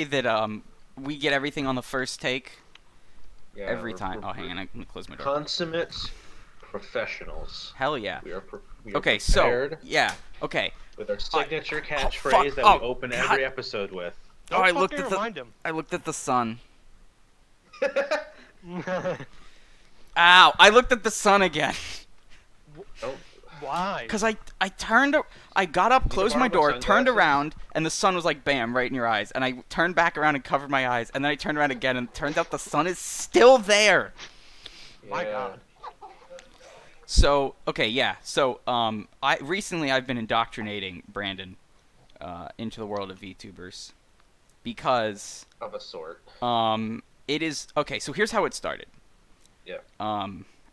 that we get everything on the first take Yeah, every time. Oh, hang we're on, I'm gonna close my door. consummate professionals. Hell yeah. We are Okay, so prepared yeah. Okay. with our I signature oh fuck. catchphrase that we Oh open god. every episode with. Oh, Don't fucking remind him. I looked at the sun. Ow! I looked at the sun again. Don't. Why? Cause I got up, Need to closed borrow my my door, turned sunglasses? around, and the sun was like bam, right in your eyes. And I turned back around and covered my eyes, and then I turned around again, and it turns out the sun is still there. My Yeah. God. So okay, yeah. So I've been indoctrinating Brandon into the world of VTubers because Of a sort. it is okay. So here's how it started. Yeah.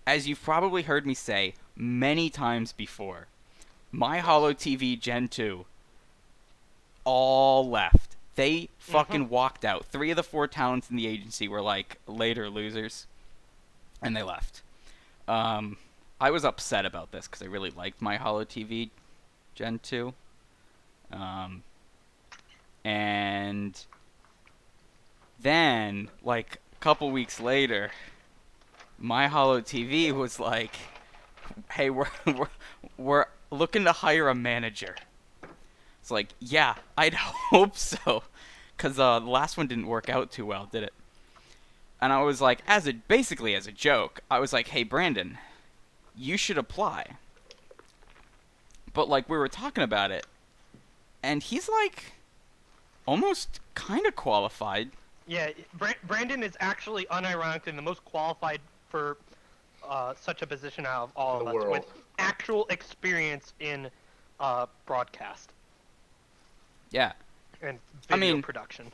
As you've probably heard me say many times before, my Hollow TV Gen 2 all left. They fucking walked out. 3 of the 4 talents in the agency were like later losers, and they left. I was upset about this because I really liked my Hollow TV Gen 2. And then, like, a couple weeks later, my Hollow TV was like, hey, we're looking to hire a manager. It's like, yeah, I'd hope so. Because the last one didn't work out too well, did it? And I was like, basically as a joke, I was like, hey, Brandon, you should apply. But, like, we were talking about it, and he's, like, almost kind of qualified. Yeah, Brandon is actually unironically the most qualified for such a position out of all of The us world. with actual experience in broadcast Yeah. and I video mean- production.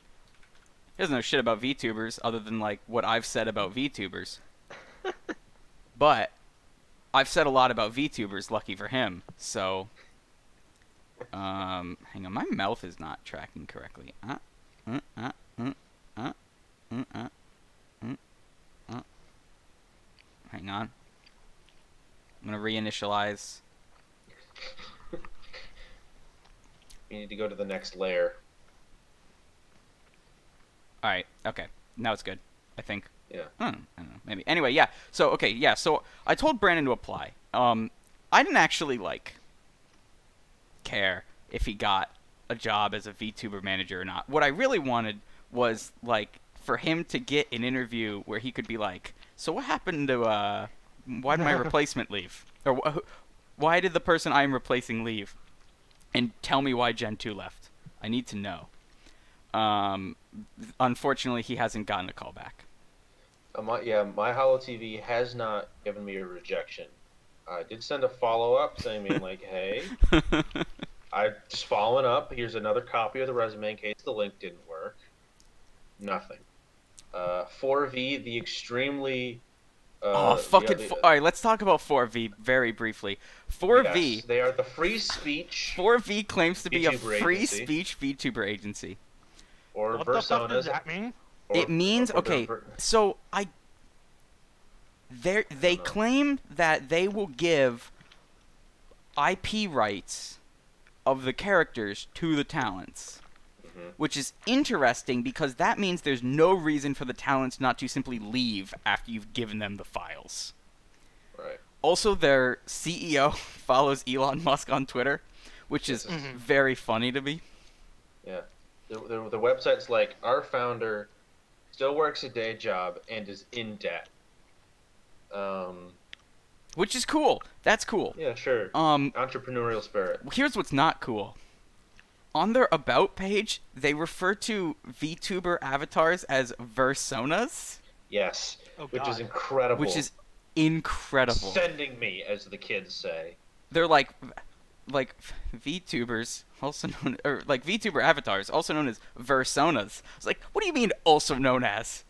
He doesn't know shit about VTubers other than, like, what I've said about VTubers. But I've said a lot about VTubers, lucky for him. So, hang on, my mouth is not tracking correctly. Hang on. I'm gonna reinitialize. You need to go to the next layer. Alright, okay. Now it's good, I think. Yeah. I don't know, maybe. Anyway, yeah. So, okay, yeah. So I told Brandon to apply. I didn't actually, like, care if he got a job as a VTuber manager or not. What I really wanted was, like, for him to get an interview where he could be like, so what happened to, why did my replacement leave? Or why did the person I'm replacing leave? And tell me why Gen 2 left. I need to know. Unfortunately, he hasn't gotten a call back. My Hollow TV has not given me a rejection. I did send a follow-up saying, being like, hey, I just following up. Here's another copy of the resume in case the link didn't work. Nothing. 4V, the extremely... Alright, let's talk about 4V very briefly. 4V... Yes, they are the free speech 4V claims to be a VTuber free agency. speech VTuber agency. or What the fuck does personas. that mean? It means, or okay, so they claim that they will give IP rights of the characters to the talents. Which is interesting because that means there's no reason for the talents not to simply leave after you've given them the files. Right. Also, their CEO follows Elon Musk on Twitter, which is very funny to me. Yeah. The website's like, our founder still works a day job and is in debt. Which is cool. That's cool. Yeah, sure. Um, Entrepreneurial spirit. Here's what's not cool. On their About page, they refer to VTuber avatars as Versonas, Yes. Oh, Which God. is incredible. which is incredible. Sending me, as the kids say. They're like VTubers, also known, or like VTuber avatars, also known as Versonas. It's like, what do you mean, also known as?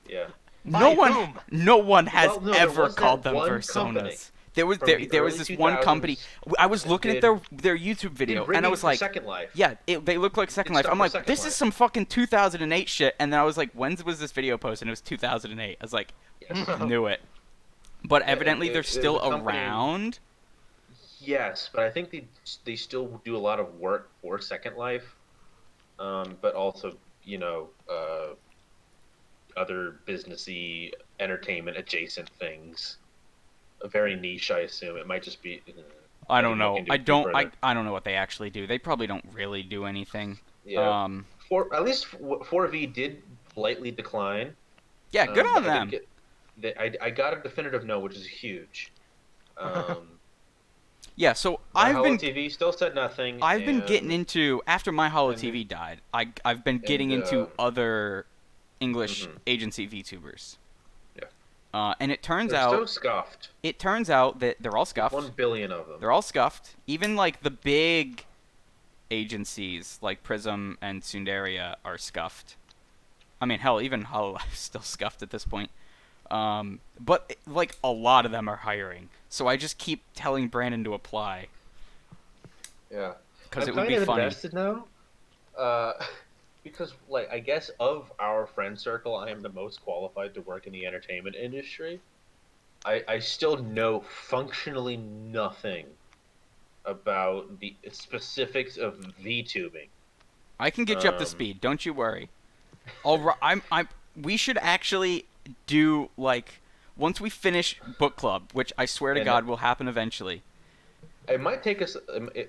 Yeah. By whom? No one has Well, no, there ever was that called them one Versonas. company There was from there, the there was early this one 2000s company. I was that looking at did- their YouTube video, Did and I rigging was for like, Second Life. yeah, they look like Second Did Life. stuff I'm for like, Second this Life. is some fucking 2008 shit. And then I was like, when was this video posted? And it was 2008. I was like, Yes. knew it. But Yeah, evidently they're the still company- around. Yes, but I think they still do a lot of work for Second Life, but also other businessy entertainment adjacent things. Very niche, I assume. It might just be. I didn't don't look know. into I it too don't. further. I don't know what they actually do. They probably don't really do anything. Yeah. At least 4V did politely decline. Yeah, good But on I didn't them. get. I got a definitive no, which is huge. Yeah, so My Hollow TV still said nothing. I've been getting and into after my Hollow and TV died. I've been getting into other English mhm. agency VTubers. Yeah. And it turns They're out so scuffed. that they're all scuffed. 1 billion of them. They're all scuffed. Even like the big agencies like Prism and Sundaria are scuffed. I mean, hell, even Hololife's still scuffed at this point. But like a lot of them are hiring, so I just keep telling Brandon to apply. Yeah. Because I'm it would kind be of funny. invested now. Because like I guess of our friend circle, I am the most qualified to work in the entertainment industry. I still know functionally nothing about the specifics of VTubing. I can get you up to Um, speed. Don't you worry. We should actually do like once we finish book club, which I swear to And God will happen eventually. it might take us.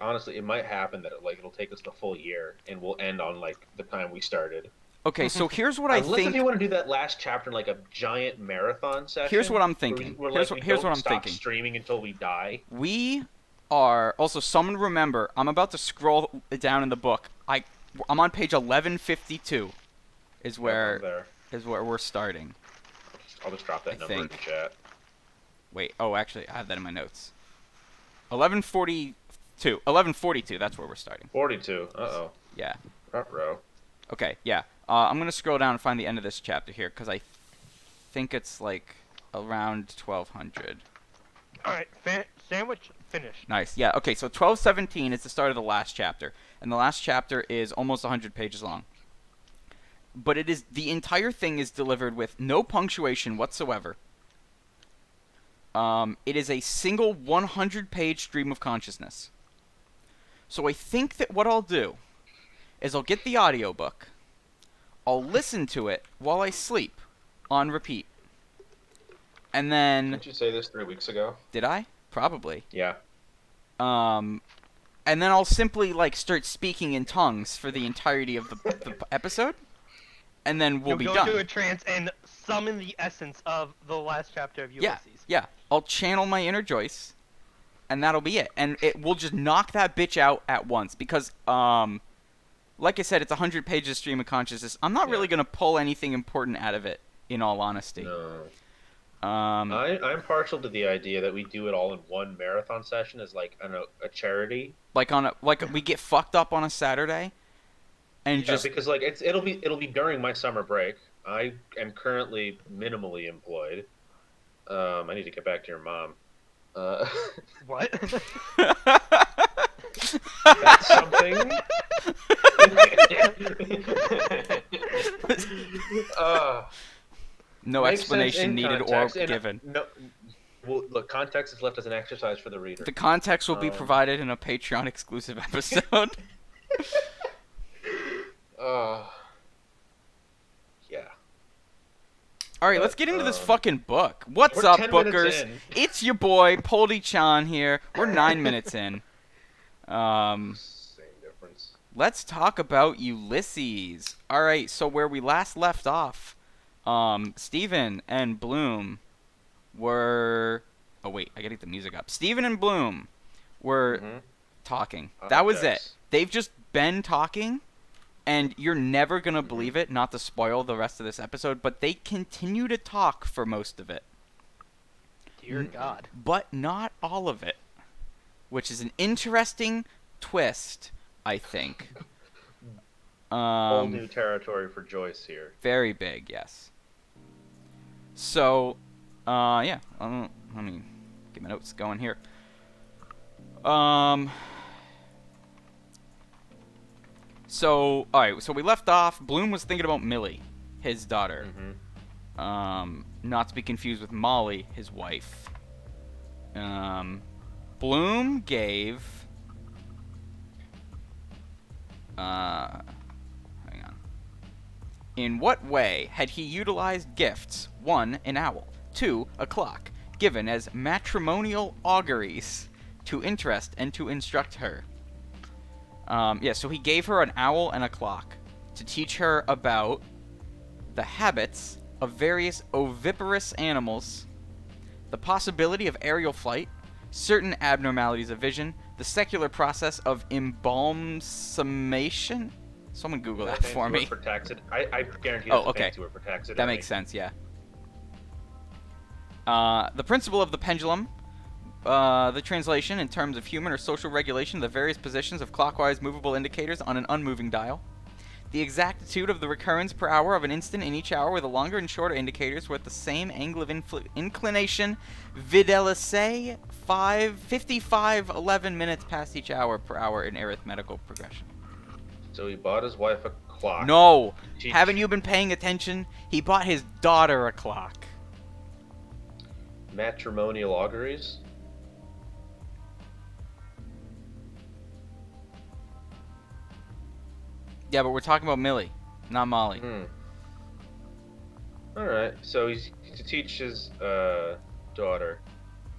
Honestly, it might happen that it'll take us the full year, and we'll end on like the time we started. Okay, so here's what I Unless if think. you want to do that last chapter in like a giant marathon session. Here's what I'm where thinking. Where, Here's like, we here's don't what I'm stop thinking. streaming until we die. We are also someone remember. I'm about to scroll down in the book. I'm on page 1152. Is I'm where there. we're starting. I'll just drop that I number in the think. chat. Wait. Oh, actually, I have that in my notes. 1142. 1142. That's where we're starting. 42. Uh-oh. Yeah. Front row. Okay. Yeah. I'm gonna scroll down and find the end of this chapter here because I think it's like around 1200. All right, sandwich finished. Nice. Yeah. Okay. So 1217 is the start of the last chapter, and the last chapter is almost 100 pages long. But the entire thing is delivered with no punctuation whatsoever. It is a single 100-page stream of consciousness. So I think that what I'll do is I'll get the audiobook. I'll listen to it while I sleep on repeat. And then Didn't you say this 3 weeks ago? did I? Probably. Yeah. And then I'll simply like start speaking in tongues for the entirety of the episode. And then we'll be You'll done. go into a trance and summon the essence of the last chapter of Ulysses. Yeah. I'll channel my inner Joyce, and that'll be it. And we'll just knock that bitch out at once because, like I said, it's 100 pages stream of consciousness. I'm not really gonna pull anything important out of it, in all honesty. No. I'm partial to the idea that we do it all in one marathon session as like a charity. like we get fucked up on a Saturday, and Yeah, just because like it'll be during my summer break. I am currently minimally employed. I need to get back to your mom. What? That's something. no Makes sense explanation in needed or context, and, given. No, well, look, context is left as an exercise for the reader. The context will be provided in a Patreon exclusive episode. Yeah. All right, let's get into this um, fucking book. What's we're up, 10 minutes bookers? in. It's your boy Poldy-chan here. We're 9 minutes in. Same difference. Let's talk about Ulysses. All right, so where we last left off, Steven and Bloom were. Oh wait, I gotta get the music up. Steven and Bloom were talking. That was it. They've just been talking. And you're never going to believe it, not to spoil the rest of this episode, but they continue to talk for most of it. Dear God. But not all of it. Which is an interesting twist, I think. Whole new territory for Joyce here. Very big, yes. So, yeah. Let me get my notes going here. So, alright, so we left off. Bloom was thinking about Millie, his daughter. Not to be confused with Molly, his wife. Bloom gave... hang on. In what way had he utilized gifts? 1. An owl. 2. A clock, given as matrimonial auguries to interest and to instruct her. So he gave her an owl and a clock to teach her about the habits of various oviparous animals, the possibility of aerial flight, certain abnormalities of vision, the secular process of embalsamation. Someone Google that for me. For I guarantee Oh, that's a okay. fancy word for taxidermy. That makes sense, yeah. The principle of the pendulum, the translation in terms of human or social regulation of the various positions of clockwise movable indicators on an unmoving dial. The exactitude of the recurrence per hour of an instant in each hour with the longer and shorter indicators with the same angle of inclination, videlicet 55 11 minutes past each hour per hour in arithmetical progression. So he bought his wife a clock. No! She- Haven't you been paying attention? He bought his daughter a clock. Matrimonial auguries? Yeah, but we're talking about Millie, not Molly. Alright, so he's to teach his daughter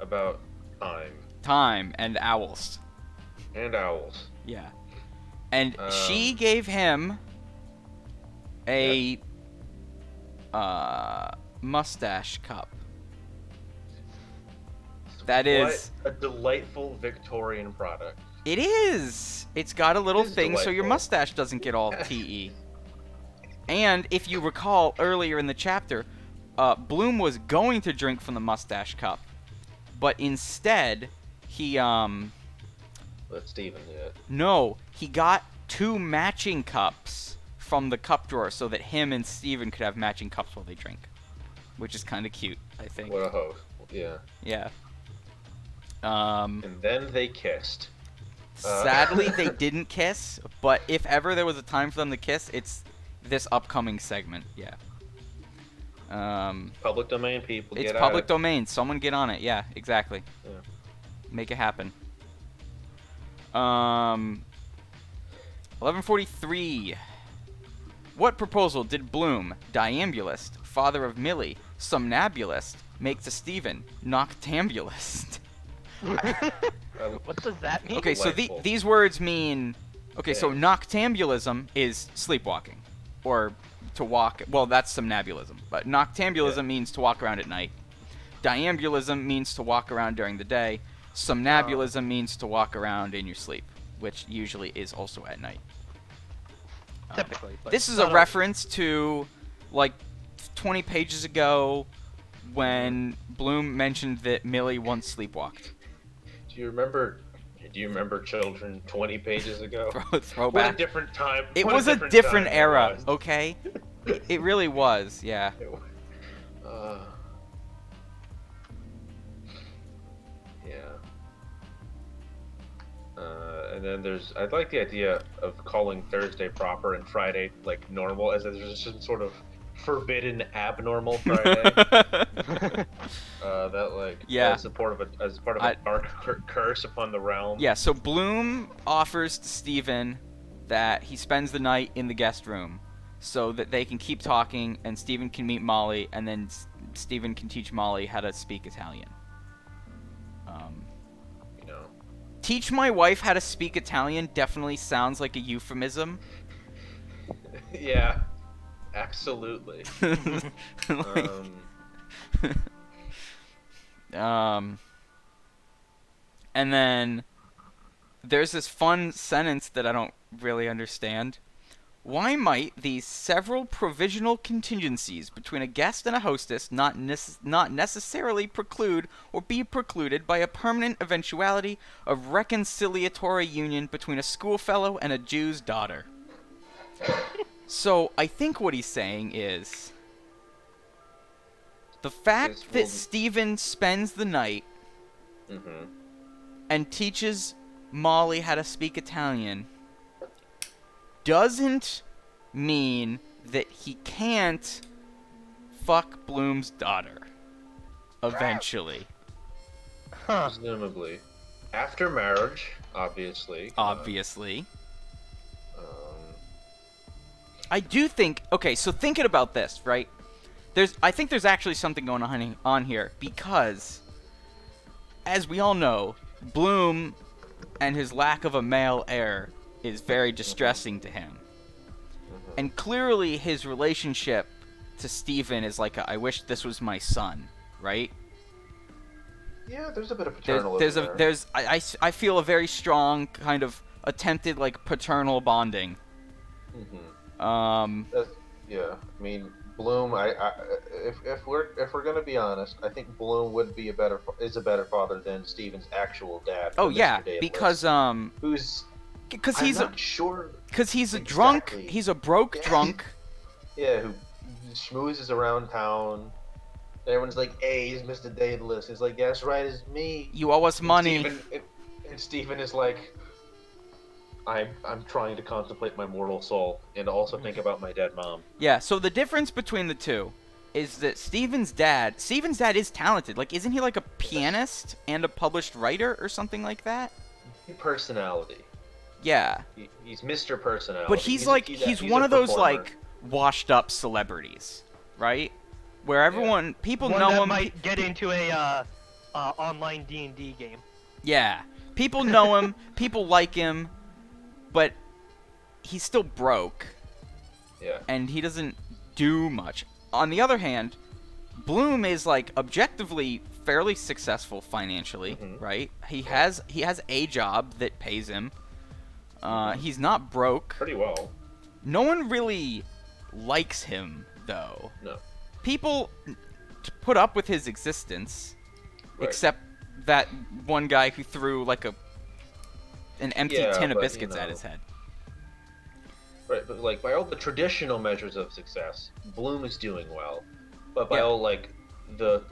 about time Time and owls. and owls. Yeah. And she gave him a mustache cup. That is... What a delightful Victorian product. It is! It's got a little It is thing so your delightful. mustache doesn't get all TE. And if you recall earlier in the chapter, Bloom was going to drink from the mustache cup, but instead he Let Steven do it. no, he got 2 matching cups from the cup drawer so that him and Steven could have matching cups while they drink, which is kind of cute, I think. What a host. Yeah. Yeah. And then they kissed. Sadly, they didn't kiss, but if ever there was a time for them to kiss, it's this upcoming segment. Yeah. Public domain, people. It's get public out. domain. Someone get on it. Yeah, exactly. Yeah. Make it happen. 1143. What proposal did Bloom, diambulist, father of Millie, somnambulist, make to Stephen, noctambulist? What does that mean? Okay, so Delightful. these words mean... Okay, so Yeah. noctambulism is sleepwalking. Or to walk... Well, that's somnambulism. But noctambulism Yeah. means to walk around at night. Diambulism means to walk around during the day. Somnambulism means to walk around in your sleep, which usually is also at night. Typically. But This is not a always. reference to, like, 20 pages ago when Bloom mentioned that Millie once sleepwalked. Do you remember Children 20 pages ago? Throwback. What a different time. It what was a different time that era, was. okay? It really was, yeah. Yeah. And then I like the idea of calling Thursday proper and Friday like normal, as if there's some sort of forbidden abnormal Friday. That like Yeah. as part of a dark curse upon the realm. Yeah, so Bloom offers to Steven that he spends the night in the guest room so that they can keep talking and Steven can meet Molly and then Steven can teach Molly how to speak Italian. You know. Teach my wife how to speak Italian definitely sounds like a euphemism. Yeah. Absolutely. Like- and then there's this fun sentence that I don't really understand. Why might these several provisional contingencies between a guest and a hostess not necessarily preclude or be precluded by a permanent eventuality of reconciliatory union between a schoolfellow and a Jew's daughter? So I think what he's saying is the fact that Steven spends the night Mm-hmm. and teaches Molly how to speak Italian doesn't mean that he can't fuck Bloom's daughter eventually. Huh. Presumably. After marriage, obviously. Obviously. I do think. Okay, so thinking about this, right? I think there's actually something going on here because, as we all know, Bloom and his lack of a male heir is very distressing to him. And clearly his relationship to Steven is like I wish this was my son, right? Yeah, there's a bit of paternalism there. I feel a very strong kind of attempted like paternal bonding. Yeah, I mean Bloom. If we're gonna be honest, I think Bloom would be a better father than Steven's actual dad. Oh yeah, because he's not sure. Because he's a exactly. drunk. He's a broke drunk. Yeah, who schmoozes around town. Everyone's like, "Hey, he's Mr. Daedalus." He's like, "Yeah, that's right, it's me." You owe us money. And Steven is like, I'm trying to contemplate my mortal soul and also think about my dead mom. Yeah, so the difference between the two is that Steven's dad is talented. Like, isn't he like a pianist and a published writer or something like that? Personality. Yeah. He's Mr. Personality. But he's one of those performer. like washed up celebrities, right? Where everyone people One know that him. might get into a online D&D game. Yeah. People know him, people like him, but he's still broke. Yeah. And he doesn't do much. On the other hand, Bloom is like objectively fairly successful financially, right? He has a job that pays him. He's not broke. Pretty well. No one really likes him though. No. People put up with his existence, Right. except that one guy who threw like an empty tin of biscuits at his head. Right, but like by all the traditional measures of success, Bloom is doing well. But by all like the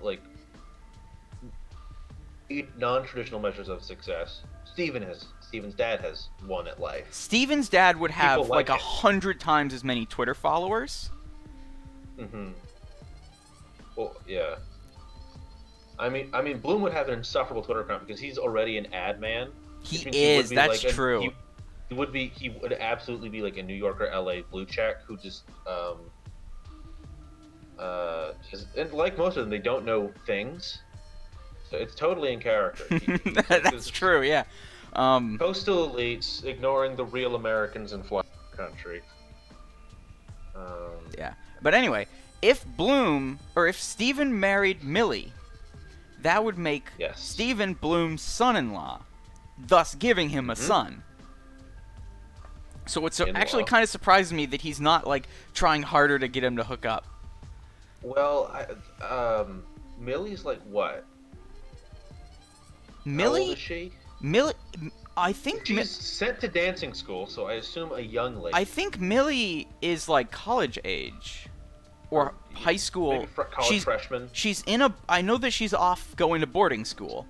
non-traditional measures of success, Steven's dad has won at life. Steven's dad would have People like like 100 times as many Twitter followers. Well, yeah. I mean, Bloom would have an insufferable Twitter account because he's already an ad man. He which means is. would be That's like true. He would absolutely be like a New York or LA blue check who just and like most of them, they don't know things. So it's totally in character. That's true. Yeah. Coastal elites ignoring the real Americans in fly country. Yeah. But anyway, if Steven married Millie, that would make Steven Bloom's son-in-law, thus giving him a son. So it's actually kind of surprised me that he's not like trying harder to get him to hook up. Well, Millie's like what? Millie? How old is she? Millie, I think she's sent to dancing school, so I assume a young lady. I think Millie is like college age, or high school. Maybe college freshman. She's I know that she's off going to boarding school.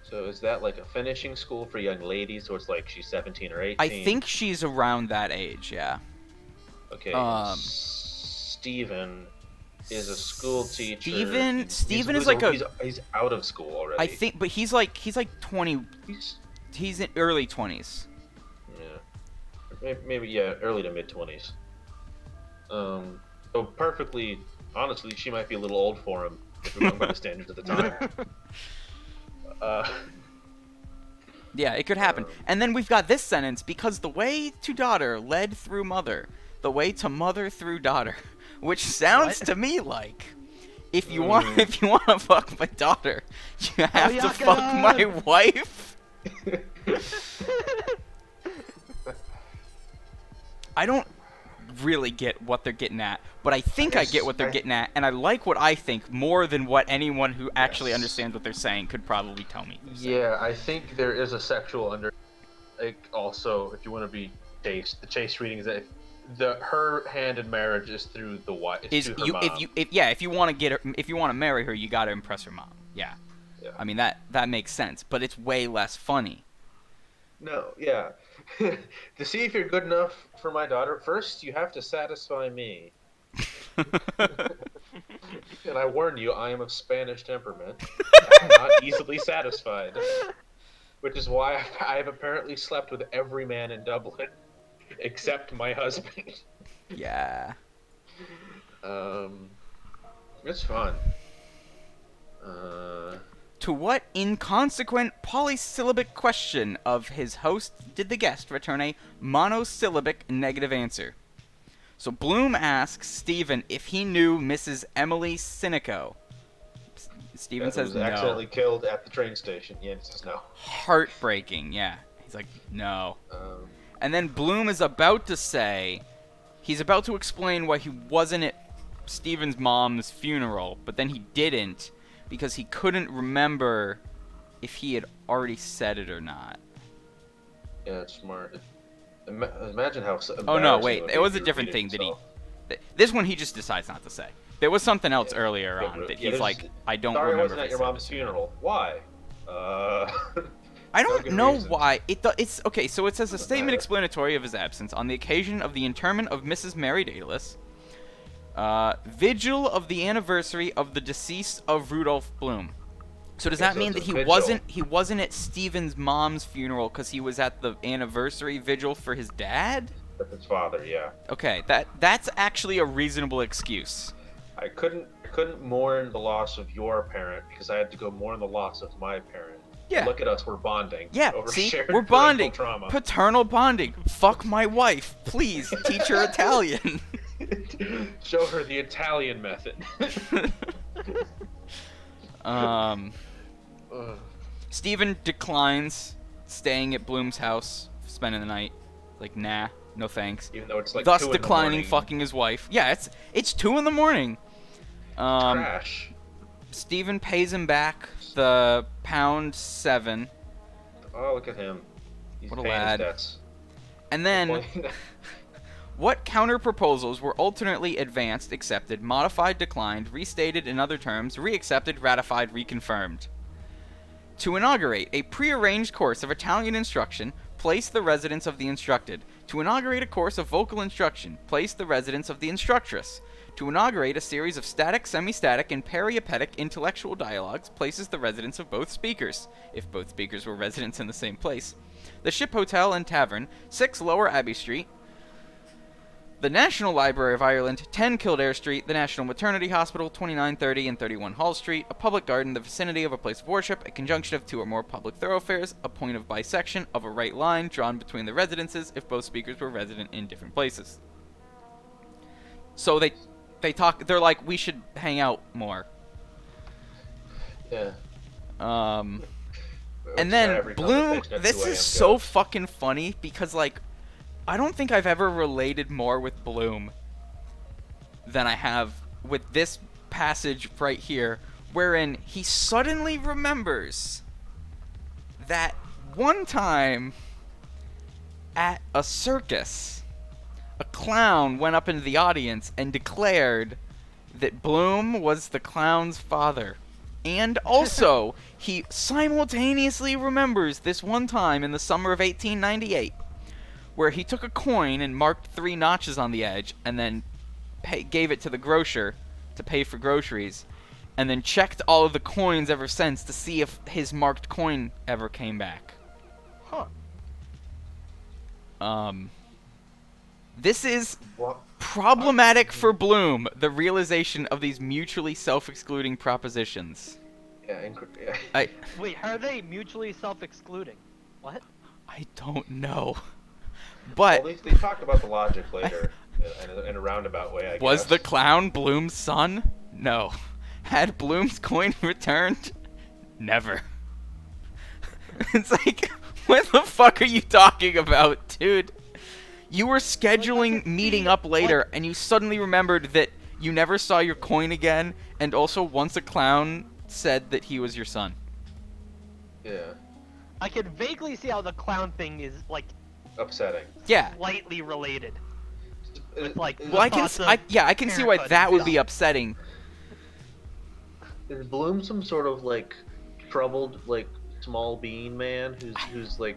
So is that like a finishing school for young ladies? So it's like she's 17 or 18. I think she's around that age. Yeah. Okay. Steven is a school teacher. Steven is like he's out of school already. I think, but he's like 20. He's in early 20s. Yeah. Maybe early to mid 20s. So perfectly, honestly, she might be a little old for him if we're going by the standards of the time. Yeah, it could happen. And then we've got this sentence: because the way to daughter led through mother, the way to mother through daughter, which sounds to me like if you want to fuck my daughter, you have to fuck my wife. I don't really get what they're getting at, but I think I get what they're getting at, and I like what I think more than what anyone who actually understands what they're saying could probably tell me. Yeah, I think there is a sexual like also, if you want to be chaste, the chaste reading is that her hand in marriage is through the wife. If you want to marry her, you got to impress her mom. Yeah. I mean that makes sense, but it's way less funny. No, yeah. To see if you're good enough for my daughter, first you have to satisfy me. And I warn you, I am of Spanish temperament. I'm not easily satisfied. Which is why I have apparently slept with every man in Dublin. Except my husband. Yeah. It's fun. To what inconsequent polysyllabic question of his host did the guest return a monosyllabic negative answer? So Bloom asks Stephen if he knew Mrs. Emily Sinico. Stephen says was no. accidentally killed at the train station. Yeah, he says no. Heartbreaking, yeah. He's like, no. Um, And then Bloom is about to say, he's about to explain why he wasn't at Stephen's mom's funeral, but then he didn't because he couldn't remember if he had already said it or not. yeah, it's smart. Imagine how. Oh no, embarrassing wait, would it be was if a you different repeated thing that yourself. this one he just decides not to say. There was something else Yeah. earlier Yeah, on but- that yeah, he's there's- like, I don't Sorry, I remember wasn't if at your said mom's this. funeral. Why? I No don't good know reason. why. It's okay. So it says a Doesn't statement matter. explanatory of his absence on the occasion of the interment of Mrs. Mary Dalis, vigil of the anniversary of the decease of Rudolph Bloom. So does Okay, that so mean it's that a he vigil. wasn't at Stephen's mom's funeral because he was at the anniversary vigil for his dad? That's his father. Yeah. Okay, that's actually a reasonable excuse. I couldn't mourn the loss of your parent because I had to go mourn the loss of my parent. Yeah. Look at us, we're bonding. Yeah, over see, shared we're parental bonding. Trauma. Paternal bonding. Fuck my wife, please. Teach her Italian. Show her the Italian method. um. Ugh. Stephen declines staying at Bloom's house, spending the night. Like, nah, no thanks. Even though it's like Thus 2 in the declining morning. fucking his wife. Yeah, it's 2 in the morning. Trash. Stephen pays him back the £7. Oh, look at him. He's What a paying lad. his debts. And then, what counter proposals were alternately advanced, accepted, modified, declined, restated in other terms, reaccepted, ratified, reconfirmed? To inaugurate a prearranged course of Italian instruction, place the residence of the instructed. To inaugurate a course of vocal instruction, place the residence of the instructress. To inaugurate a series of static, semi-static, and periapetic intellectual dialogues, places the residence of both speakers, if both speakers were residents in the same place. The Ship Hotel and Tavern, 6 Lower Abbey Street. The National Library of Ireland, 10 Kildare Street. The National Maternity Hospital, 2930 and 31 Hall Street. A public garden in the vicinity of a place of worship. A conjunction of 2 or more public thoroughfares. A point of bisection of a right line drawn between the residences if both speakers were resident in different places. So they're like, we should hang out more. Yeah. And Which is then every Bloom, conversation at this 2 is a.m. so goes. fucking funny because, like, I don't think I've ever related more with Bloom than I have with this passage right here, wherein he suddenly remembers that one time at a circus, a clown went up into the audience and declared that Bloom was the clown's father. And also, he simultaneously remembers this one time in the summer of 1898, where he took a coin and marked 3 notches on the edge, and then gave it to the grocer to pay for groceries, and then checked all of the coins ever since to see if his marked coin ever came back. Huh. This is What? problematic for Bloom, the realization of these mutually self-excluding propositions. Yeah, yeah. Wait, how are they mutually self-excluding? What? I don't know. But Well, they talk about the logic later in a roundabout way, I guess. was the clown Bloom's son? No. Had Bloom's coin returned? Never. It's like, what the fuck are you talking about, dude? You were scheduling can meeting see up later, what- and you suddenly remembered that you never saw your coin again, and also once a clown said that he was your son. Yeah. I can vaguely see how the clown thing is like Upsetting. Yeah. slightly related. With, like, Well, I can, thoughts of I can see why parenthood that and would be stuff. upsetting. Is Bloom some sort of like troubled, like small bean man who's like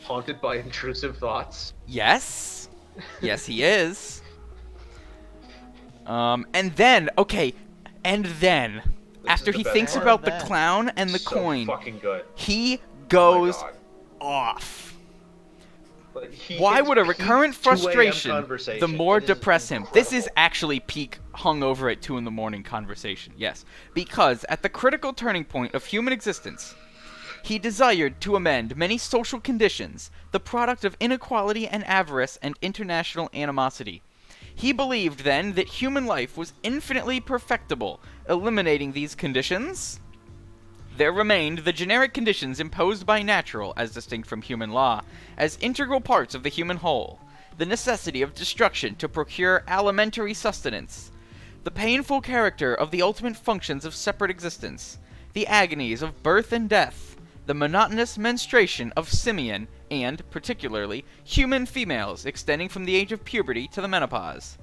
haunted by intrusive thoughts? Yes. Yes, he is. And then, okay, after is he the thinks best about part. the clown and the So coin, fucking good. he Oh my goes God. off. Like, Why would a peak recurrent 2 a.m. frustration, conversation. the more It is depress him? This is incredible. actually peak hungover at 2 in the morning conversation, yes. Because at the critical turning point of human existence, he desired to amend many social conditions, the product of inequality and avarice and international animosity. He believed then that human life was infinitely perfectible. Eliminating these conditions, there remained the generic conditions imposed by natural, as distinct from human law, as integral parts of the human whole. The necessity of destruction to procure alimentary sustenance. The painful character of the ultimate functions of separate existence. The agonies of birth and death. The monotonous menstruation of simian, and, particularly, human females, extending from the age of puberty to the menopause.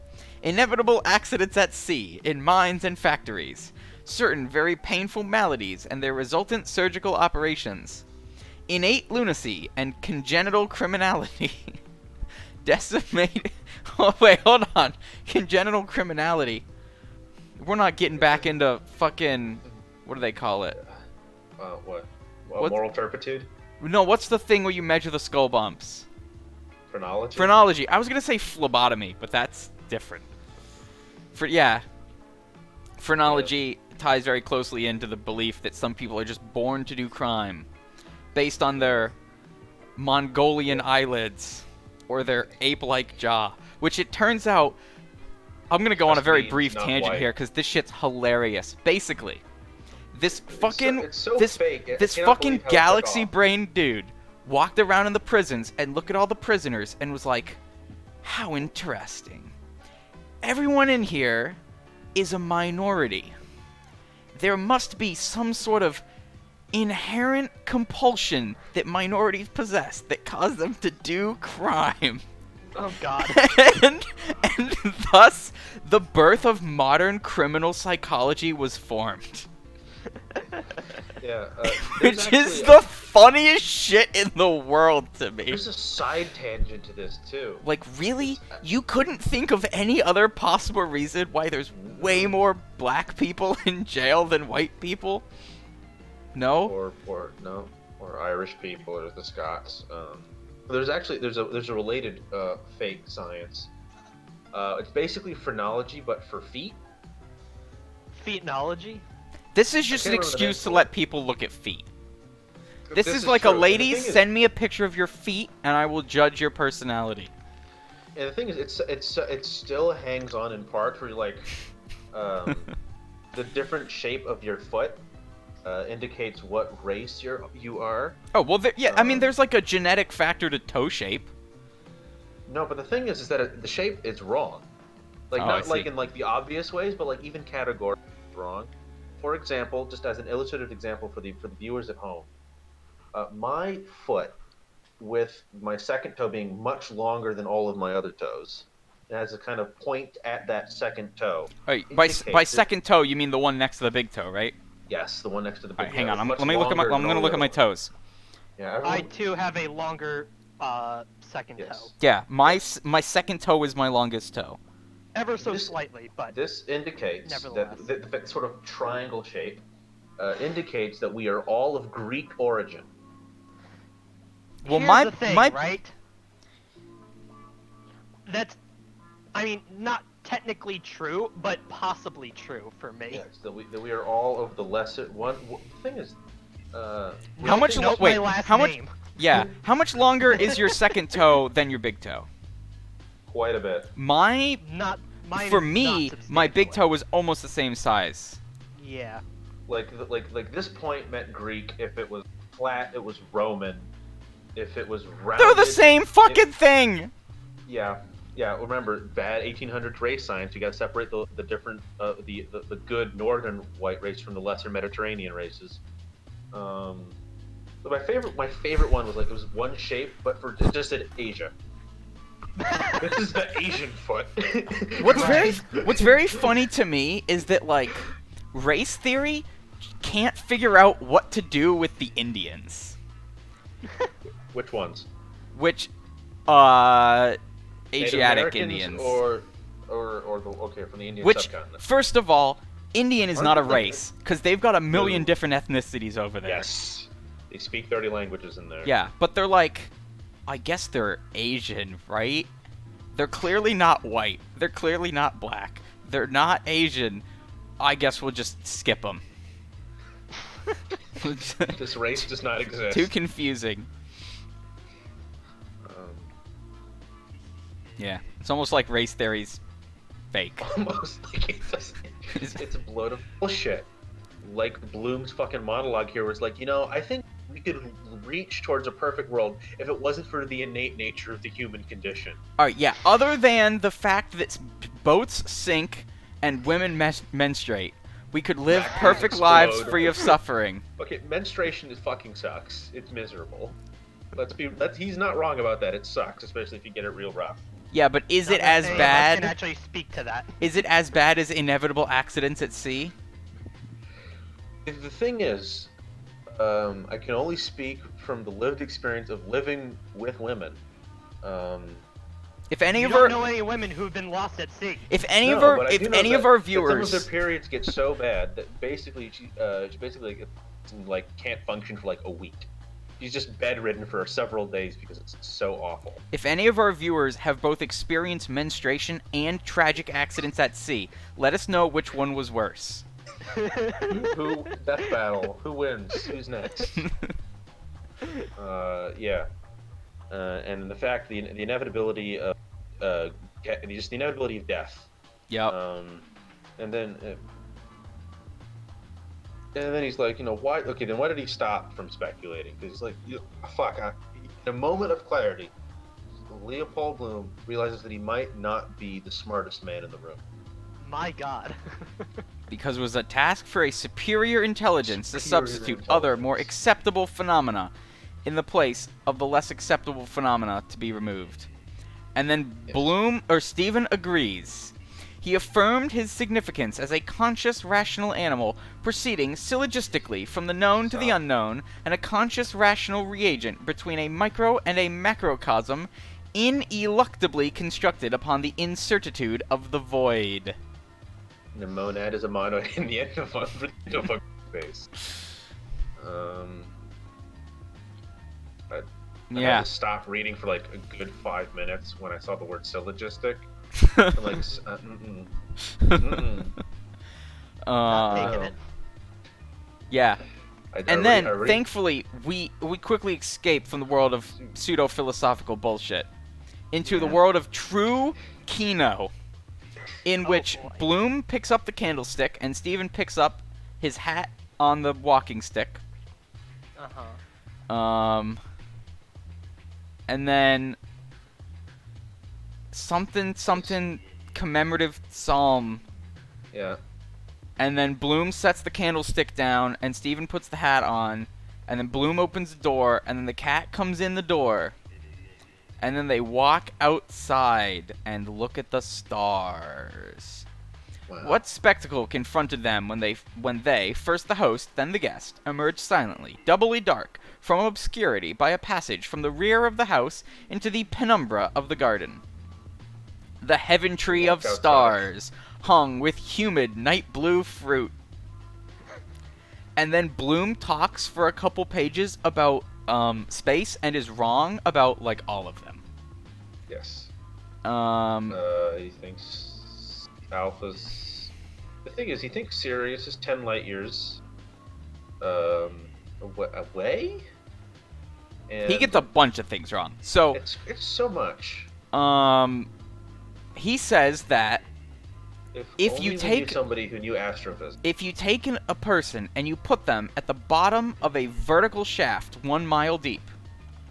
Inevitable accidents at sea, in mines and factories. Certain very painful maladies and their resultant surgical operations. Innate lunacy and congenital criminality. Decimate. Oh, wait, hold on. Congenital criminality. We're not getting back into fucking. What do they call it? What? What's- Moral turpitude? No, what's the thing where you measure the skull bumps? Phrenology? Phrenology. I was gonna say phlebotomy, but that's different. Phrenology ties very closely into the belief that some people are just born to do crime, based on their Mongolian eyelids or their ape-like jaw. Which it turns out, I'm gonna go on a very Means brief not tangent white. here because this shit's hilarious. Basically, this fucking it's so this fake. I this cannot fucking believe how it took galaxy off. brain dude walked around in the prisons and looked at all the prisoners and was like, how interesting. Everyone in here is a minority. There must be some sort of inherent compulsion that minorities possess that cause them to do crime. Oh God. and thus the birth of modern criminal psychology was formed. Yeah. Which is the funniest shit in the world to me. There's a side tangent to this too. Like, really? You couldn't think of any other possible reason why there's way more black people in jail than white people? No? Or Irish people or the Scots. There's a related fake science. It's basically phrenology but for feet. Feetnology? This is just I an can't remember the excuse name to for let it. people look at feet. This is like true. a And the lady, thing is- send me a picture of your feet and I will judge your personality. And the thing is, it still hangs on in parts where you're like, the different shape of your foot indicates what race you are. Oh, well, I mean, Um, there's like a genetic factor to toe shape. No, but the thing is that the shape is wrong. Like Oh, I not like see. in like the obvious ways, but like even categorically wrong. For example, just as an illustrative example for the viewers at home, my foot, with my second toe being much longer than all of my other toes, it has a kind of point at that second toe. Wait, by indicates second toe, you mean the one next to the big toe, right? Yes, the one next to the big All right, hang toe. on. It's much Let me look at my. longer I'm than gonna all look the at my other toes. ones. Yeah, I everyone, too have a longer second Yes. toe. Yeah, my second toe is my longest toe. Ever so This- slightly, but This indicates Nevertheless. that the sort of triangle shape indicates that we are all of Greek origin. Well, here's my the thing, my right? That's, I mean, not technically true, but possibly true for me. Yes, that we are all of the lesser one. The thing is, How much Note wait, my last how much- name. yeah. How much longer is your second toe than your big toe? quite a bit. My Not mine. for is me, not my big substantially. toe was almost the same size. Yeah. Like this point meant Greek. If it was flat, it was Roman. If it was rounded, They're the same fucking thing. Yeah. Remember, bad 1800s race science. You got to separate the different the good northern white race from the lesser Mediterranean races. But my favorite one was like it was one shape, but for it just said Asia. This is the Asian foot. What's very funny to me is that like race theory can't figure out what to do with the Indians. Which ones? Which Native Asiatic Americans Indians. or from the Indian Which subcontinent. first of all, Indian is Aren't not a they- race cuz they've got a million No. different ethnicities over there. Yes, they speak 30 languages in there. Yeah, but they're like I guess they're Asian, right? They're clearly not white. They're clearly not black. They're not Asian. I guess we'll just skip them. This race does not exist. Too confusing. Yeah, it's almost like race theory's fake. Almost like it's a load of bullshit. Like Bloom's fucking monologue here was like, I think we could reach towards a perfect world if it wasn't for the innate nature of the human condition. Alright, yeah, other than the fact that boats sink and women menstruate, we could live Factories perfect lives explode. free of suffering. Okay, menstruation fucking sucks. It's miserable. He's not wrong about that. It sucks, especially if you get it real rough. Yeah, but is it Not as saying I can bad? actually speak to that. Is it as bad as inevitable accidents at sea? The thing is, I can only speak from the lived experience of living with women. If any You of don't our know any women who've been lost at sea. if any No, of our but I if do know any that- of our that some of viewers their periods get so bad that basically she can't function for like a week. She's just bedridden for several days because it's so awful. if any of our viewers have both experienced menstruation and tragic accidents at sea, let us know which one was worse. Who death battle? Who wins? Who's next? Yeah. And the fact the inevitability of just the inevitability of death. Yep. And then he's like, why? Okay, then why did he stop from speculating? Because he's like, fuck. In a moment of clarity, Leopold Bloom realizes that he might not be the smartest man in the room. My God. Because it was a task for a superior intelligence to Superior substitute other, more intelligence. acceptable phenomena in the place of the less acceptable phenomena to be removed. And then Yes. Stephen agrees. He affirmed his significance as a conscious, rational animal, proceeding syllogistically from the known to the Stop. unknown, and a conscious, rational reagent between a micro and a macrocosm, ineluctably constructed upon the incertitude of the void. And a monad is a monoid in the end of a space. I Yeah. had to stop reading for like a good 5 minutes when I saw the word syllogistic. I'm like, mm-mm. Not Uh, taking it. yeah. I And then, already- thankfully, we quickly escape from the world of pseudo-philosophical bullshit into the Yeah. world of true Kino, in Oh, which boy. Bloom picks up the candlestick and Steven picks up his hat on the walking stick. Uh-huh. And then something commemorative psalm. Yeah. And then Bloom sets the candlestick down, and Steven puts the hat on, and then Bloom opens the door, and then the cat comes in the door, and then they walk outside and look at the stars. Wow. What spectacle confronted them when they, first the host, then the guest, emerged silently, doubly dark, from obscurity by a passage from the rear of the house into the penumbra of the garden? The heaven tree of Walk outside. stars, hung with humid night blue fruit. And then Bloom talks for a couple pages about space and is wrong about like all of them. Yes. Um, He thinks Alpha's. The thing is, he thinks Sirius is 10 light years away. And he gets a bunch of things wrong. So, It's so much. he says that If only you we knew take- somebody who knew astrophysics. if you take a person and you put them at the bottom of a vertical shaft 1 mile deep,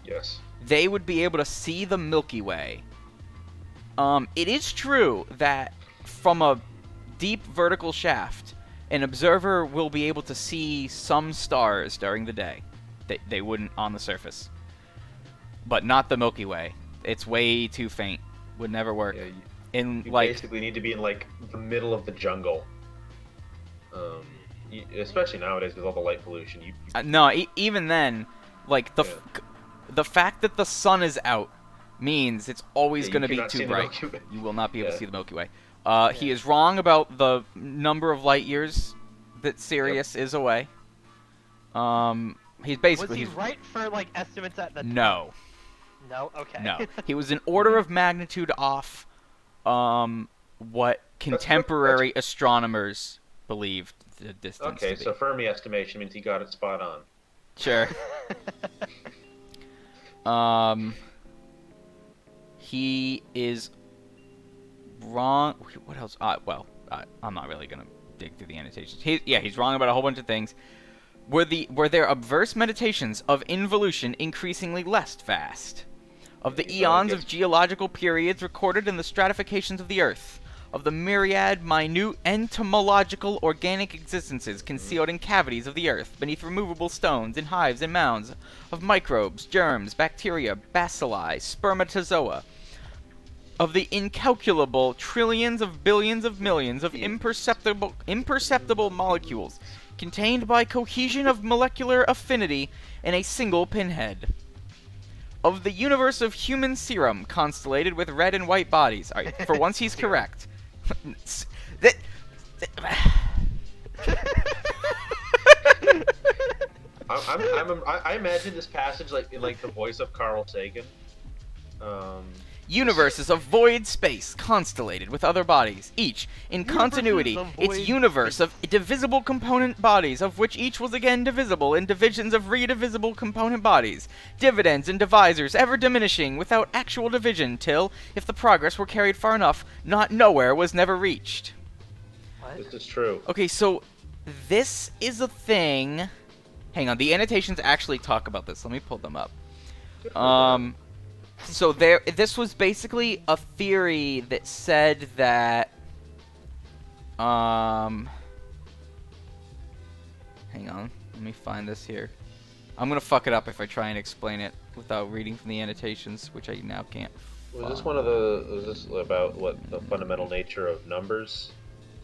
Yes. they would be able to see the Milky Way. It is true that from a deep vertical shaft, an observer will be able to see some stars during the day. They wouldn't on the surface. But not the Milky Way. It's way too faint. Would never work. Yeah, In you like basically need to be in like the middle of the jungle. Especially nowadays with all the light pollution. no, even then, like the fact that the sun is out means it's always Yeah, you going to be cannot see too the bright. Milky Way. You will not be able to Yeah. see the Milky Way. He is wrong about the number of light years that Sirius is away. He's Was basically he right for like estimates at the time? no. No. Okay. No, he was an order of magnitude off what contemporary astronomers believed the distance Okay, to be. so Fermi estimation means he got it spot on. Sure. He is wrong. What else? I'm not really gonna dig through the annotations. He's wrong about a whole bunch of things. Were their obverse meditations of involution increasingly less vast? Of the eons of geological periods recorded in the stratifications of the Earth, of the myriad minute entomological organic existences concealed in cavities of the Earth, beneath removable stones, in hives and mounds, of microbes, germs, bacteria, bacilli, spermatozoa, of the incalculable trillions of billions of millions of imperceptible molecules contained by cohesion of molecular affinity in a single pinhead. Of the universe of human serum constellated with red and white bodies. All right, for once he's correct. I imagine this passage like in like the voice of Carl Sagan. Universes of void space constellated with other bodies, each in continuity, its universe of divisible component bodies, of which each was again divisible in divisions of redivisible component bodies, dividends and divisors ever diminishing without actual division, till, if the progress were carried far enough, not nowhere was never reached. What? This is true. Okay, so this is a thing. Hang on, the annotations actually talk about this. Let me pull them up. So this was basically a theory that said that, hang on, let me find this here. I'm gonna fuck it up if I try and explain it without reading from the annotations, which I now can't. Was this about what the fundamental nature of numbers?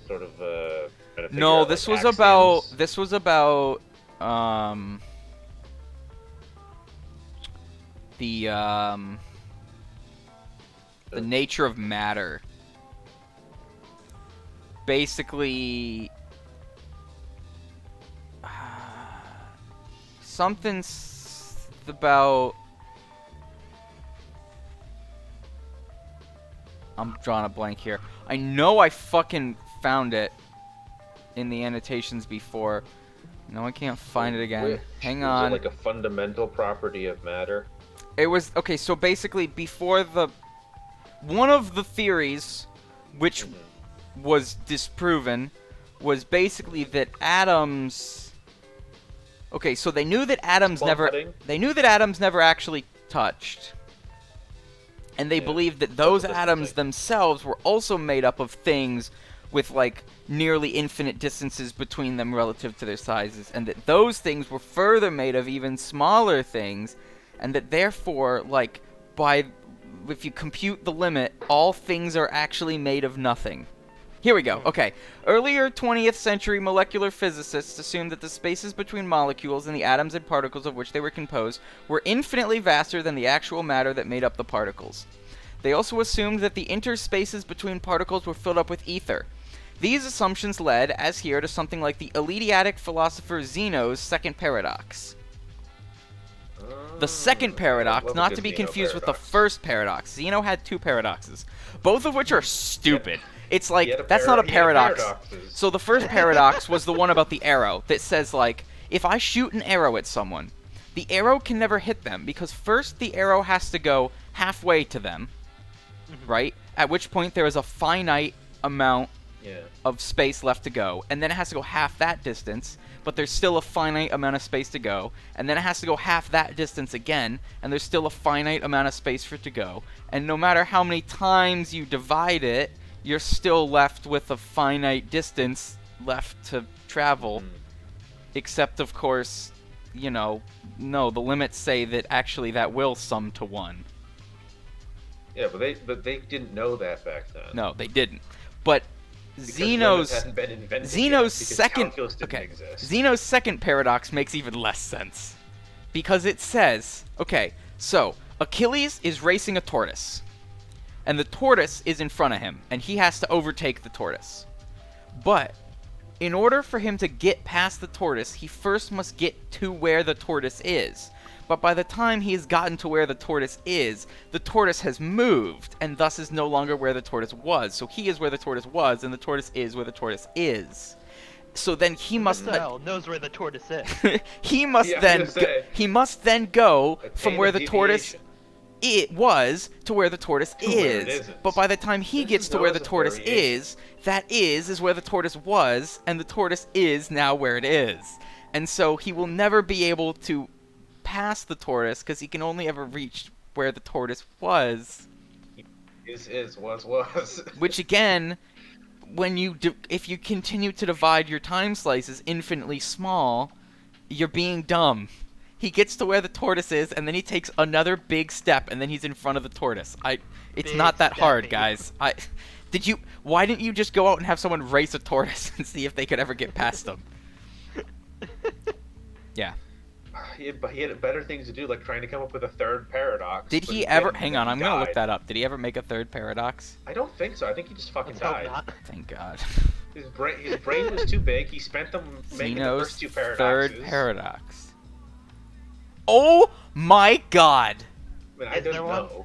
Sort of trying to figure No, out, this like, was about the nature of matter. Basically, something about. I'm drawing a blank here. I know I fucking found it in the annotations before. No, I can't find it again. Hang on. Was it like a fundamental property of matter? It was okay. So basically, before one of the theories, which was disproven, was basically that atoms. Okay, so they knew that atoms never actually touched, and they believed that those atoms themselves were also made up of things with like nearly infinite distances between them relative to their sizes, and that those things were further made of even smaller things, and that therefore, like, if you compute the limit, all things are actually made of nothing. Here we go. Okay. Earlier 20th century molecular physicists assumed that the spaces between molecules and the atoms and particles of which they were composed were infinitely vaster than the actual matter that made up the particles. They also assumed that the interspaces between particles were filled up with ether. These assumptions led, as here, to something like the Eleatic philosopher Zeno's second paradox. The second paradox, not to be confused with the first paradox. Zeno had two paradoxes, both of which are stupid. It's like, that's not a paradox. So the first paradox was the one about the arrow that says, like, if I shoot an arrow at someone, the arrow can never hit them because first the arrow has to go halfway to them, right? At which point there is a finite amount of space left to go, and then it has to go half that distance, but there's still a finite amount of space to go, and then it has to go half that distance again, and there's still a finite amount of space for it to go, and no matter how many times you divide it, you're still left with a finite distance left to travel, except of course, no, the limits say that actually that will sum to 1. Yeah, but they didn't know that back then. No, they didn't. But Zeno's second paradox makes even less sense, because it says, okay, so Achilles is racing a tortoise, and the tortoise is in front of him, and he has to overtake the tortoise. But in order for him to get past the tortoise, he first must get to where the tortoise is. But by the time he has gotten to where the tortoise has moved, and thus is no longer where the tortoise was. So he is where the tortoise was, and the tortoise is where the tortoise is. So then he must What the hell knows where the tortoise is? he must Yeah, I was then gonna say. he must then go from Attain where a the tortoise deviation. it was to where the tortoise To where it is. isn't. But by the time he This gets is to known where as the a tortoise variation. is where the tortoise was, and the tortoise is now where it is. And so he will never be able to pass the tortoise because he can only ever reach where the tortoise was. Was. Which again, when if you continue to divide your time slices infinitely small, you're being dumb. He gets to where the tortoise is, and then he takes another big step, and then he's in front of the tortoise. It's Big not that hard, stepping. guys. Why didn't you just go out and have someone race a tortoise and see if they could ever get past them? Yeah. He had better things to do, like trying to come up with a third paradox. Did but he ever? didn't, Hang and on, he I'm gonna look died. that up. Did he ever make a third paradox? I don't think so. I think he just fucking Let's hope died. not. Thank God. His brain was too big. He spent them making the Zeno's first two paradoxes. third paradox. Oh my God! I mean, I Is don't there one? know.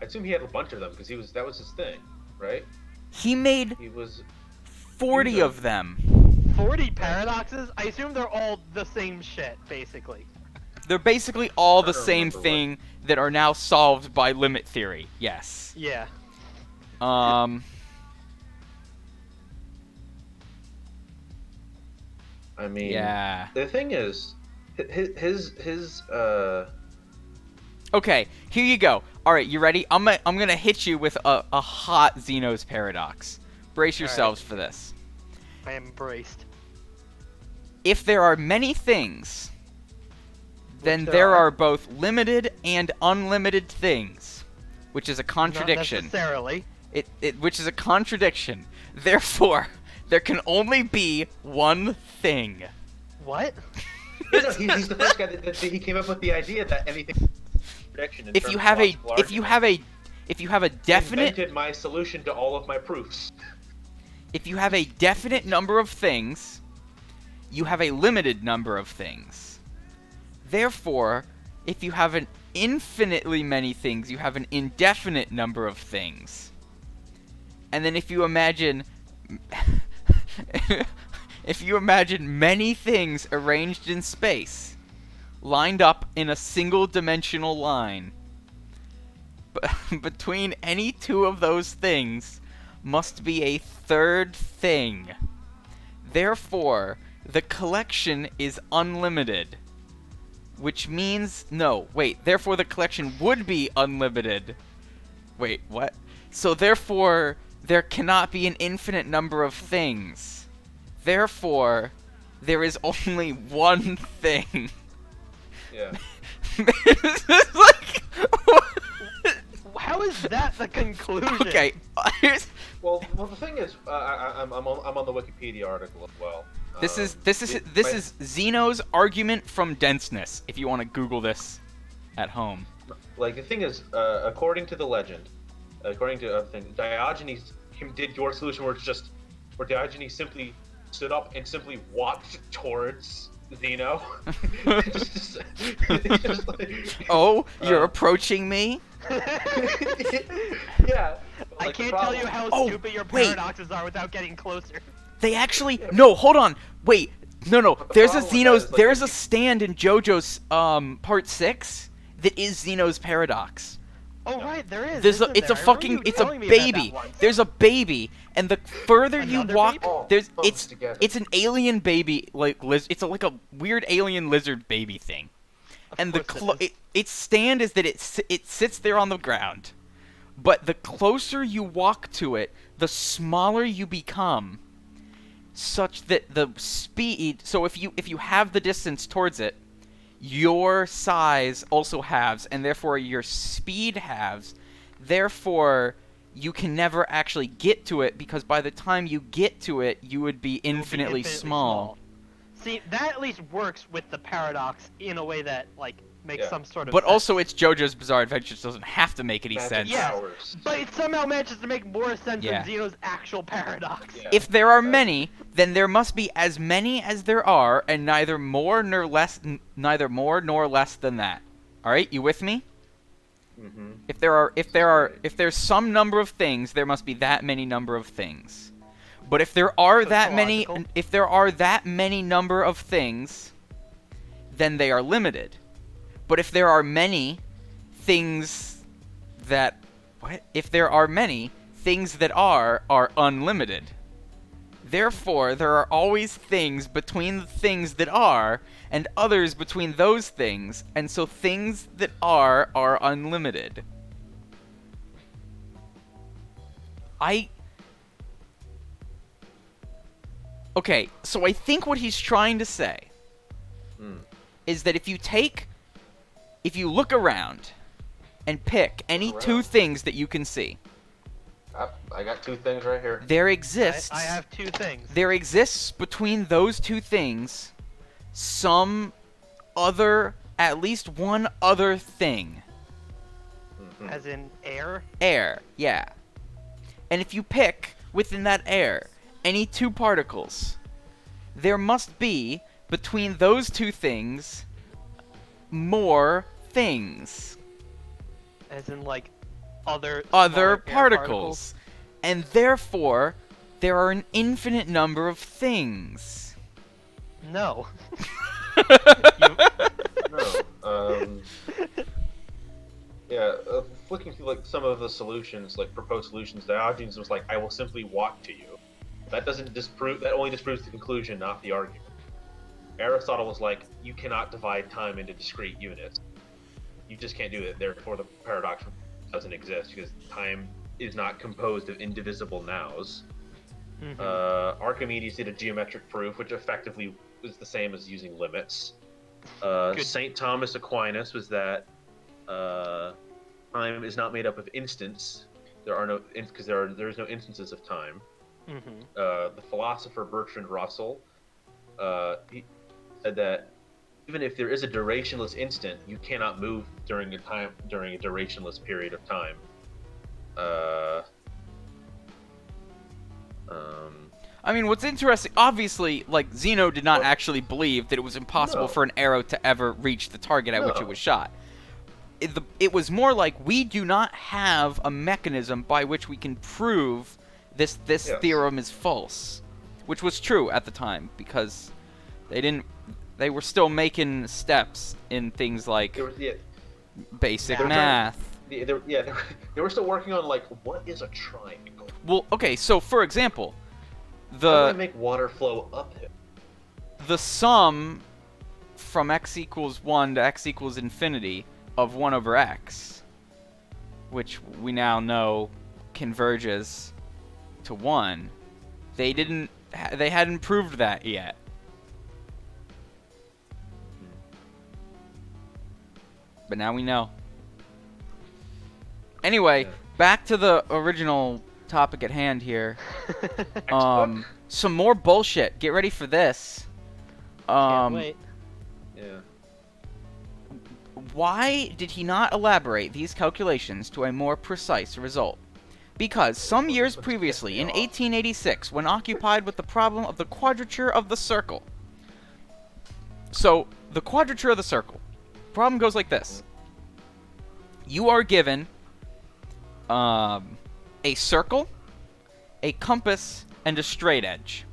I assume he had a bunch of them because that was his thing, right? He made He was 40 He's a- of them. 40 paradoxes? I assume they're all the same shit, basically. They're basically all the I don't same remember thing that are now solved by limit theory. Yes. Yeah. I mean, Yeah. The thing is, his Okay, here you go. All right, you ready? I'm gonna hit you with a hot Zeno's paradox. Brace All right. yourselves for this. I am braced. If there are many things, then there there are. are both limited and unlimited things, which is a contradiction. Not necessarily. Which is a contradiction. Therefore, there can only be one thing. What? he's the first guy that he came up with the idea that anything prediction. If you have a definite invented my solution to all of my proofs. if you have a definite number of things, you have a limited number of things. Therefore, if you have an infinitely many things, you have an indefinite number of things. And then if you imagine many things arranged in space, lined up in a single dimensional line, between any two of those things must be a third thing. Therefore, the collection is unlimited. Which means... No, wait. Therefore, the collection would be unlimited. Wait, what? So, therefore, there cannot be an infinite number of things. Therefore, there is only one thing. Yeah. It's like... How is that the conclusion? Okay, here's... Well, the thing is, I'm on the Wikipedia article as well. This is Zeno's argument from denseness. If you want to Google this at home. Like the thing is, according to the legend, according to other things, Diogenes did your solution where Diogenes simply stood up and simply walked towards Zeno. just like, Oh, you're approaching me? yeah. I Like, the can't tell problem- you how Oh, stupid your wait. paradoxes are without getting closer. They actually no. Hold on. Wait. No. the There's a problem with that Zeno's. is, like, There's if a you- stand in JoJo's part 6 that is Zeno's paradox. Oh right, there is. There's a. isn't It's a there? I remember fucking. you It's a telling me about that baby. once. There's a baby, and the further you Another walk, baby? Oh, there's bunched it's together. it's an alien baby like it's like a weird alien lizard baby thing. Of And the course it is. its stand is that it sits there on the ground, but the closer you walk to it, the smaller you become, such that the speed. So if you have the distance towards it, your size also halves, and therefore your speed halves. Therefore, you can never actually get to it because by the time you get to it, you would be It will be infinitely small. See, that at least works with the paradox in a way that like makes Yeah. some sort of But sense. also, it's JoJo's Bizarre Adventures doesn't have to make any Magic sense. Yeah. powers. But it somehow manages to make more sense Yeah. than Zeno's actual paradox. Yeah. If there are many, then there must be as many as there are, and neither more nor less than that. All right, you with me? Mm-hmm. If there's some number of things, there must be that many number of things. But if there are So that it's many, illogical? if there are that many number of things, then they are limited. But if there are many things that, what? If there are many things that are unlimited. Therefore, there are always things between the things that are, and others between those things, and so things that are unlimited. Okay, so I think what he's trying to say is that if you look around and pick any two around. things that you can see, I got two things right here. there exists I have two things. there exists between those two things some other, at least one other thing. As in air. Air, yeah. And if you pick within that air any two particles, there must be between those two things more things. As in like other Other smaller air particles. And therefore, there are an infinite number of things. No. No. Yeah, flicking through like some of the solutions, like proposed solutions, Diogenes was like, "I will simply walk to you." That doesn't disprove. That only disproves the conclusion, not the argument. Aristotle was like, "You cannot divide time into discrete units. You just can't do it. Therefore, the paradox doesn't exist because time is not composed of indivisible nows." Archimedes did a geometric proof, which effectively was the same as using limits. Saint Thomas Aquinas was that time is not made up of instants. There are no because there is no instances of time. The philosopher Bertrand Russell, he said that even if there is a durationless instant, you cannot move during a durationless period of time. I mean, what's interesting, obviously, like, Zeno did not actually believe that it was impossible No. for an arrow to ever reach the target at which No. it was shot. It was more like, we do not have a mechanism by which we can prove this Yes. theorem is false. Which was true at the time, because they were still making steps in things like There was, yeah, basic Math. math. they were still working on like what is a triangle. Well, okay, so for example, How do I make water flow uphill? the sum from x equals 1 to x equals infinity of 1 over x, which we now know converges to 1, they hadn't proved that yet. But now we know. Anyway, Yeah. back to the original topic at hand here. Textbook? Some more bullshit. Get ready for this. Can't wait. Yeah. Why did he not elaborate these calculations to a more precise result? Because some years previously, in 1886, when occupied with the problem of the quadrature of the circle. So, the quadrature of the circle. Problem goes like this. You are given a circle, a compass, and a straight edge.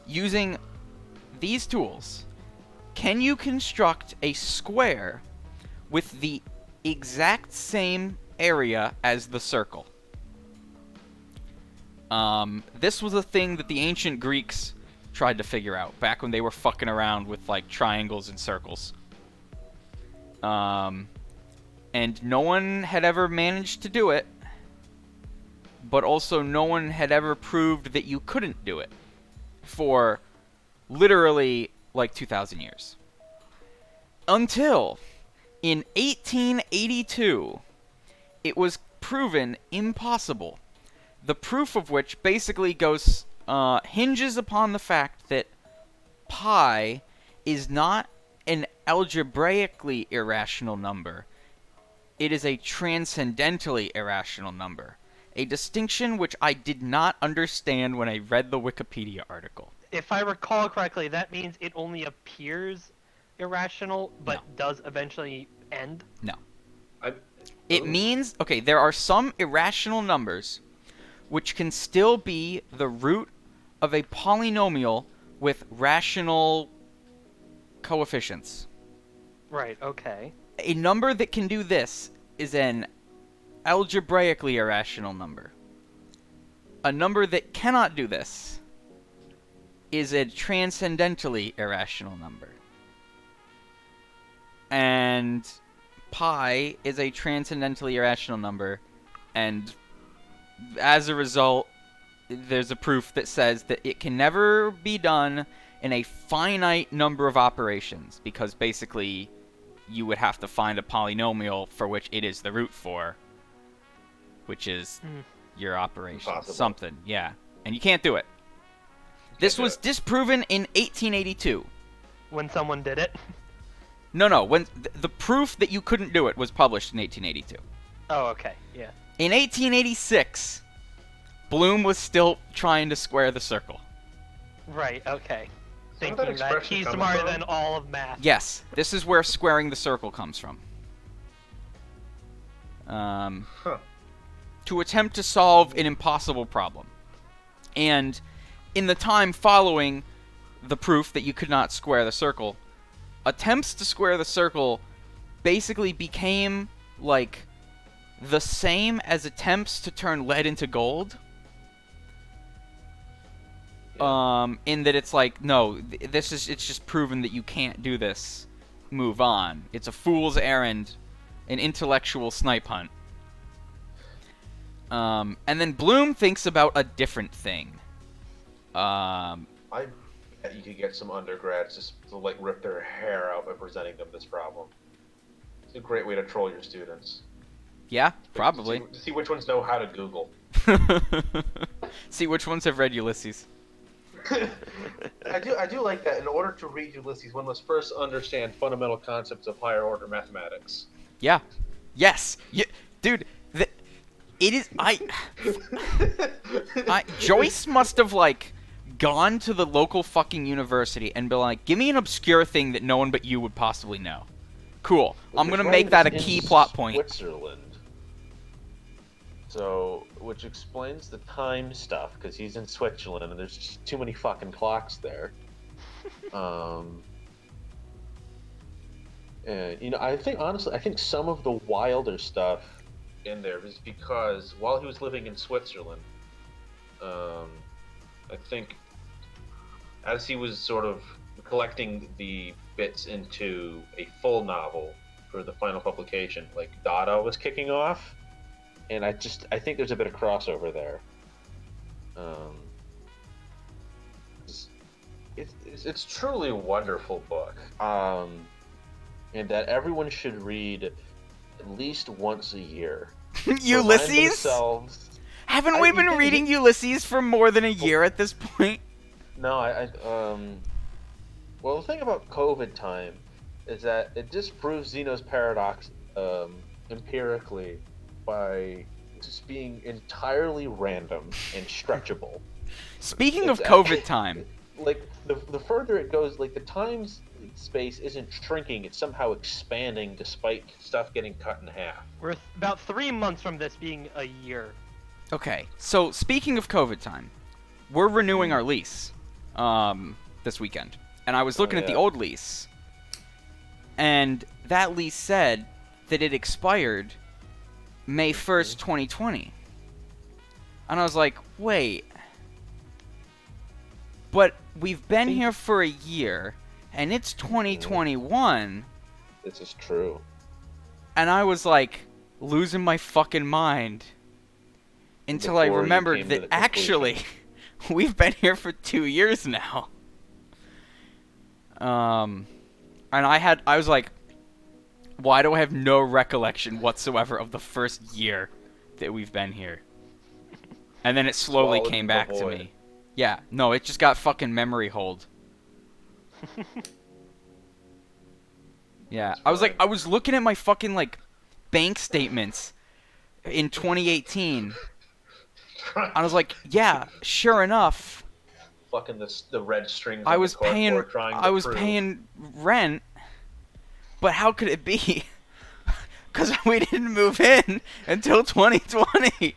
Using these tools, can you construct a square with the exact same area as the circle? This was a thing that the ancient Greeks tried to figure out back when they were fucking around with like triangles and circles. And no one had ever managed to do it, but also no one had ever proved that you couldn't do it for literally like 2,000 years. Until in 1882, it was proven impossible. The proof of which basically hinges upon the fact that pi is not an algebraically irrational number. It is a transcendentally irrational number. A distinction which I did not understand when I read the Wikipedia article. If I recall correctly, that means it only appears irrational, but No. does eventually end? It Ooh. means, okay, there are some irrational numbers which can still be the root of a polynomial with rational coefficients. Right. Okay. A number that can do this is an algebraically irrational number. A number that cannot do this is a transcendentally irrational number. And pi is a transcendentally irrational number, and as a result, there's a proof that says that it can never be done in a finite number of operations, because basically you would have to find a polynomial for which it is the root for, which is your operation. Impossible. Something, yeah. And you can't do it. This do was it. disproven in 1882. When someone did it. No, when the proof that you couldn't do it was published in 1882. Oh, okay. Yeah. In 1886, Bloom was still trying to square the circle. Right. Okay. Where'd that Thinking that expression he's come smarter from? than all of math. Yes, this is where squaring the circle comes from. Huh. To attempt to solve an impossible problem. And in the time following the proof that you could not square the circle, attempts to square the circle basically became like the same as attempts to turn lead into gold. In that it's like, no, it's just proven that you can't do this. Move on. It's a fool's errand, an intellectual snipe hunt. And then Bloom thinks about a different thing. I bet you could get some undergrads just to like rip their hair out by presenting them this problem. It's a great way to troll your students. Yeah, probably. See which ones know how to Google. See which ones have read Ulysses. I do like that. In order to read Ulysses, one must first understand fundamental concepts of higher order mathematics. Yeah. Yes. Dude, it is... Joyce must have, like, gone to the local fucking university and been like, give me an obscure thing that no one but you would possibly know. Cool. I'm gonna make that a key plot point. Switzerland. So, which explains the time stuff, because he's in Switzerland and there's just too many fucking clocks there. And, you know, I think some of the wilder stuff in there is because while he was living in Switzerland, I think as he was sort of collecting the bits into a full novel for the final publication, like Dada was kicking off. And I think there's a bit of crossover there. It's truly a wonderful book. And that everyone should read at least once a year. To remind Ulysses? themselves- Haven't we you been think- reading Ulysses for more than a year at this point? No, well, the thing about COVID time is that it disproves Zeno's paradox empirically by just being entirely random and stretchable. Speaking of It's COVID actually- time, Like, the further it goes, like, the time space isn't shrinking, it's somehow expanding despite stuff getting cut in half. We're about 3 months from this being a year. okay, so speaking of COVID time, we're renewing our lease this weekend. And I was looking at the yeah. old lease, and that lease said that it expired May 1st, 2020. And I was like, wait. But we've been here for a year, and it's 2021, This is true. and I was like, losing my fucking mind. Until I Before you remembered came to that the conclusion. actually, we've been here for 2 years now. And I was like, why do I have no recollection whatsoever of the first year that we've been here? And then it slowly Swallowed came the back to void. me. Yeah, no, it just got fucking memory hold. Yeah, That's I was like, fine. I was looking at my fucking, like, bank statements in 2018. I was like, yeah, sure enough, Fucking the red strings. I on was the corkboard paying trying to I was prove. paying rent But how could it be? Because we didn't move in until 2020.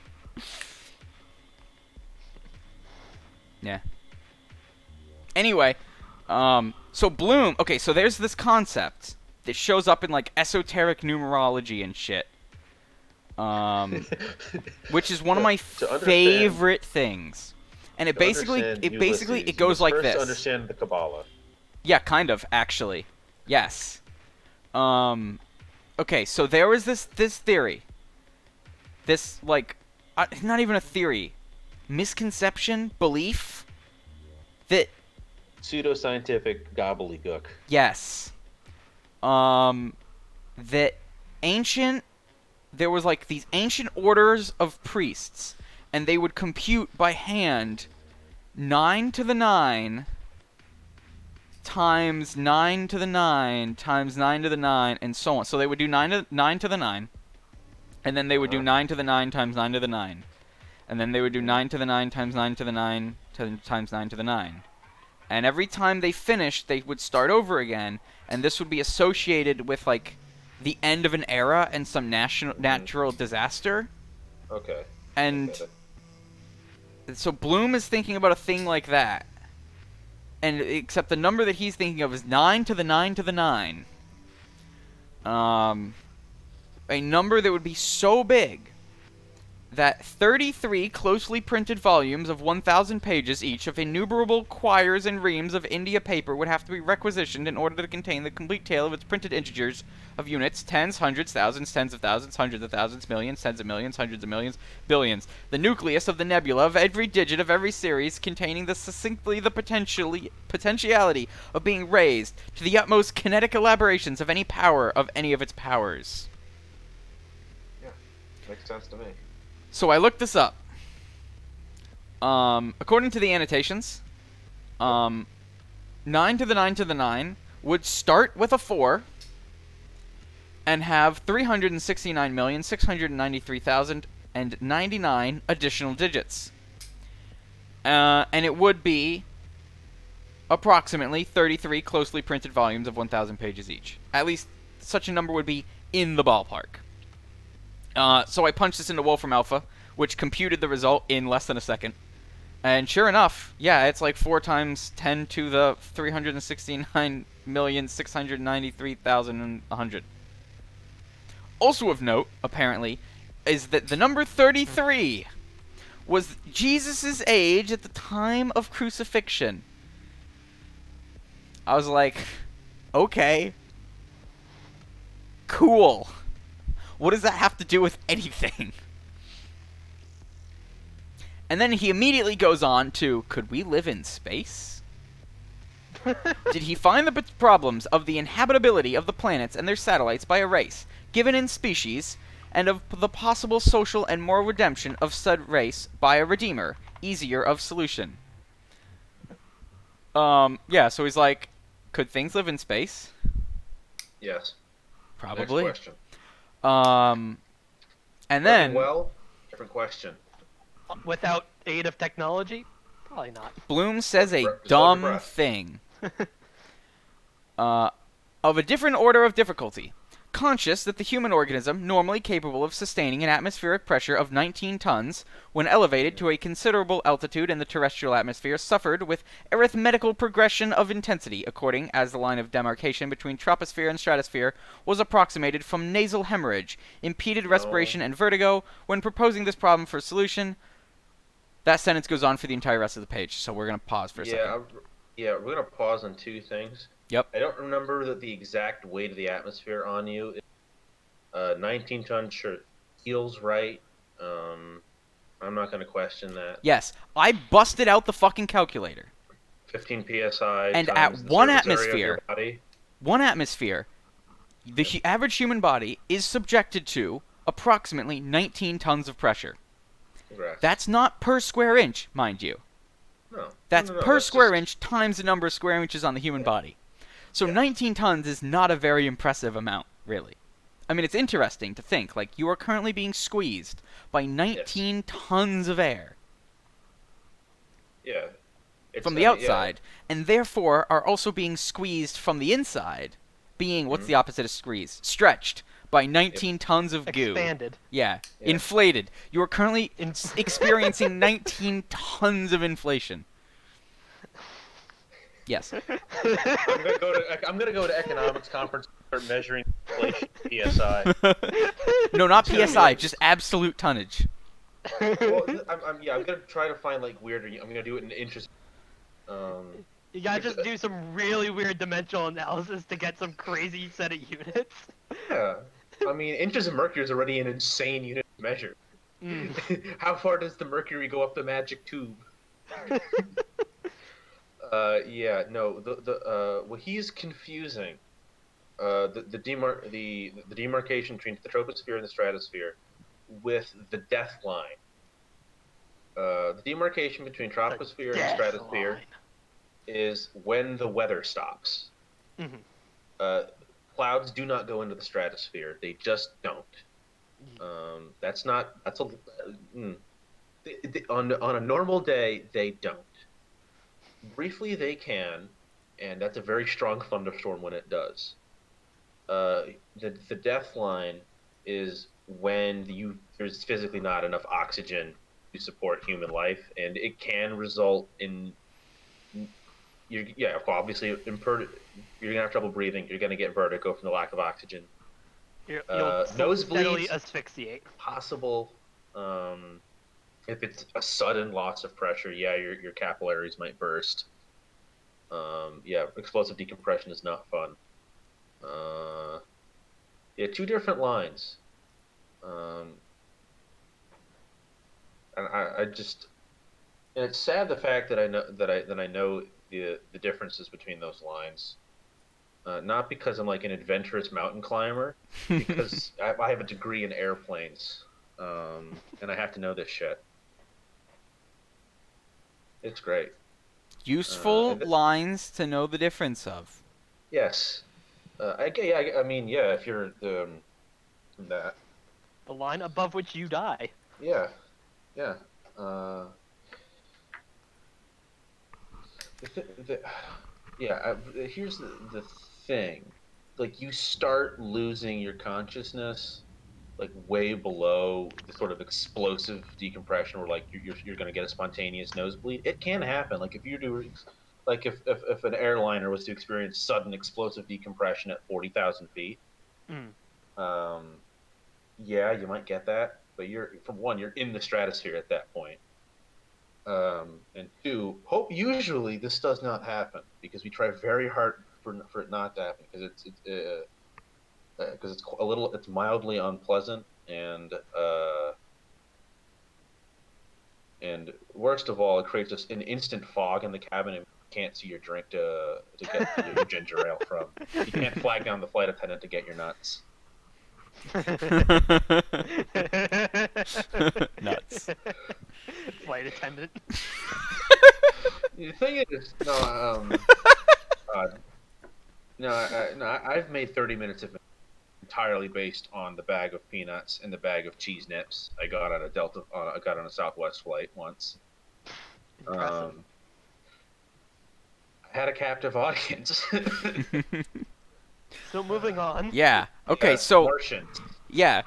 Yeah. Anyway, so Bloom. Okay, so there's this concept that shows up in like esoteric numerology and shit. Which is one of my favorite things. And it basically it goes like this. To understand the Kabbalah. Yeah, kind of, actually. Yes. Okay, so there was this theory. This, like, not even a theory. Misconception? Belief? That... Pseudoscientific gobbledygook. Yes. That there was, like, these ancient orders of priests, and they would compute by hand 9 to the 9... times 9 to the 9 times 9 to the 9 and so on. So they would do 9 to the 9, and then they would do 9 to the 9 times 9 to the 9, and then they would do 9 to the 9 times 9 to the 9 times 9 to the 9. And every time they finished, they would start over again, and this would be associated with like the end of an era and some natural disaster. Okay. And so Bloom is thinking about a thing like that. And except the number that he's thinking of is 9 to the 9 to the 9. A number that would be so big that 33 closely printed volumes of 1,000 pages each of innumerable quires and reams of India paper would have to be requisitioned in order to contain the complete tale of its printed integers of units, tens, hundreds, thousands, tens of thousands, hundreds of thousands, millions, tens of millions, hundreds of millions, billions. The nucleus of the nebula of every digit of every series containing the potentiality of being raised to the utmost kinetic elaborations of any power of any of its powers. Yeah, makes sense to me. So I looked this up. According to the annotations, 9 to the 9 to the 9 would start with a 4 and have 369,693,099 additional digits. And it would be approximately 33 closely printed volumes of 1,000 pages each. At least such a number would be in the ballpark. So I punched this into Wolfram Alpha, which computed the result in less than a second. And sure enough, yeah, it's like 4 times 10 to the 369,693,100. Also of note, apparently, is that the number 33 was Jesus' age at the time of crucifixion. I was like, okay, cool. What does that have to do with anything? And then he immediately goes on to, could we live in space? Did he find the problems of the inhabitability of the planets and their satellites by a race, given in species, and of the possible social and moral redemption of said race by a redeemer, easier of solution? Yeah, so he's like, could things live in space? Yes. Probably. Next question. And then... Well, different question. Without aid of technology? Probably not. Bloom says a Just dumb hold your breath. thing. Of a different order of difficulty. Conscious that the human organism, normally capable of sustaining an atmospheric pressure of 19 tons, when elevated to a considerable altitude in the terrestrial atmosphere, suffered with arithmetical progression of intensity, according as the line of demarcation between troposphere and stratosphere was approximated from nasal hemorrhage, impeded respiration and vertigo. When proposing this problem for solution, that sentence goes on for the entire rest of the page, so we're going to pause for a second. Yeah, we're going to pause on 2 things. Yep. I don't remember the exact weight of the atmosphere on you. 19 tons sure feels right. I'm not going to question that. Yes, I busted out the fucking calculator. 15 psi. And times at the one surface area of atmosphere, your body. the average human body is subjected to approximately 19 tons of pressure. Congrats. That's not per square inch, mind you. No. That's No, per that's square just- inch times the number of square inches on the human body. So Yeah. 19 tons is not a very impressive amount, really. I mean, it's interesting to think, like, you are currently being squeezed by 19 tons of air Yeah. from the outside, and therefore are also being squeezed from the inside being, what's the opposite of squeezed? Stretched by 19 tons of goo. Expanded. Yeah, Yeah. inflated. You are currently experiencing 19 tons of inflation. Yes. I'm gonna go to economics conference and start measuring inflation PSI. No, not It's gonna be PSI, like- just absolute tonnage. Well, I'm gonna try to find like weirder. I'm gonna do it in inches. You gotta just do some really weird dimensional analysis to get some crazy set of units. Yeah. I mean, inches of mercury is already an insane unit to measure. How far does the mercury go up the magic tube? Yeah, no, what he's confusing, the demarcation between the troposphere and the stratosphere, with the death line. The demarcation between troposphere and Death stratosphere line. is when the weather stops. Mhm. Clouds do not go into the stratosphere; they just don't. That's not. That's a. On a normal day, they don't. Briefly, they can, and that's a very strong thunderstorm when it does. The death line is when there's physically not enough oxygen to support human life, and it can result in obviously you're gonna have trouble breathing. You're gonna get vertigo from the lack of oxygen. You'll Nosebleeds. steadily asphyxiate. Possible. If it's a sudden loss of pressure, yeah, your capillaries might burst. Yeah, explosive decompression is not fun. Yeah, two different lines. And I just, and it's sad the fact that I know the differences between those lines. Not because I'm like an adventurous mountain climber, because I have a degree in airplanes, and I have to know this shit. It's great. Useful lines to know the difference of. Yes. I mean, yeah, if you're that. The line above which you die. Yeah. Yeah. Here's the thing. Like, you start losing your consciousness, like, way below the sort of explosive decompression where, like, you're going to get a spontaneous nosebleed. It can happen. Like, if an airliner was to experience sudden explosive decompression at 40,000 feet, yeah, you might get that. But you're in the stratosphere at that point. And two, usually this does not happen because we try very hard for it not to happen because it's mildly unpleasant and worst of all, it creates an instant fog in the cabin and you can't see your drink to get your ginger ale from. You can't flag down the flight attendant to get your nuts. Nuts. Flight attendant. The thing is, I've made 30 minutes of entirely based on the bag of peanuts and the bag of cheese nips I got on a Southwest flight once. Impressive. I had a captive audience. So moving on. Yeah. Okay. Yeah, So Martians, yeah.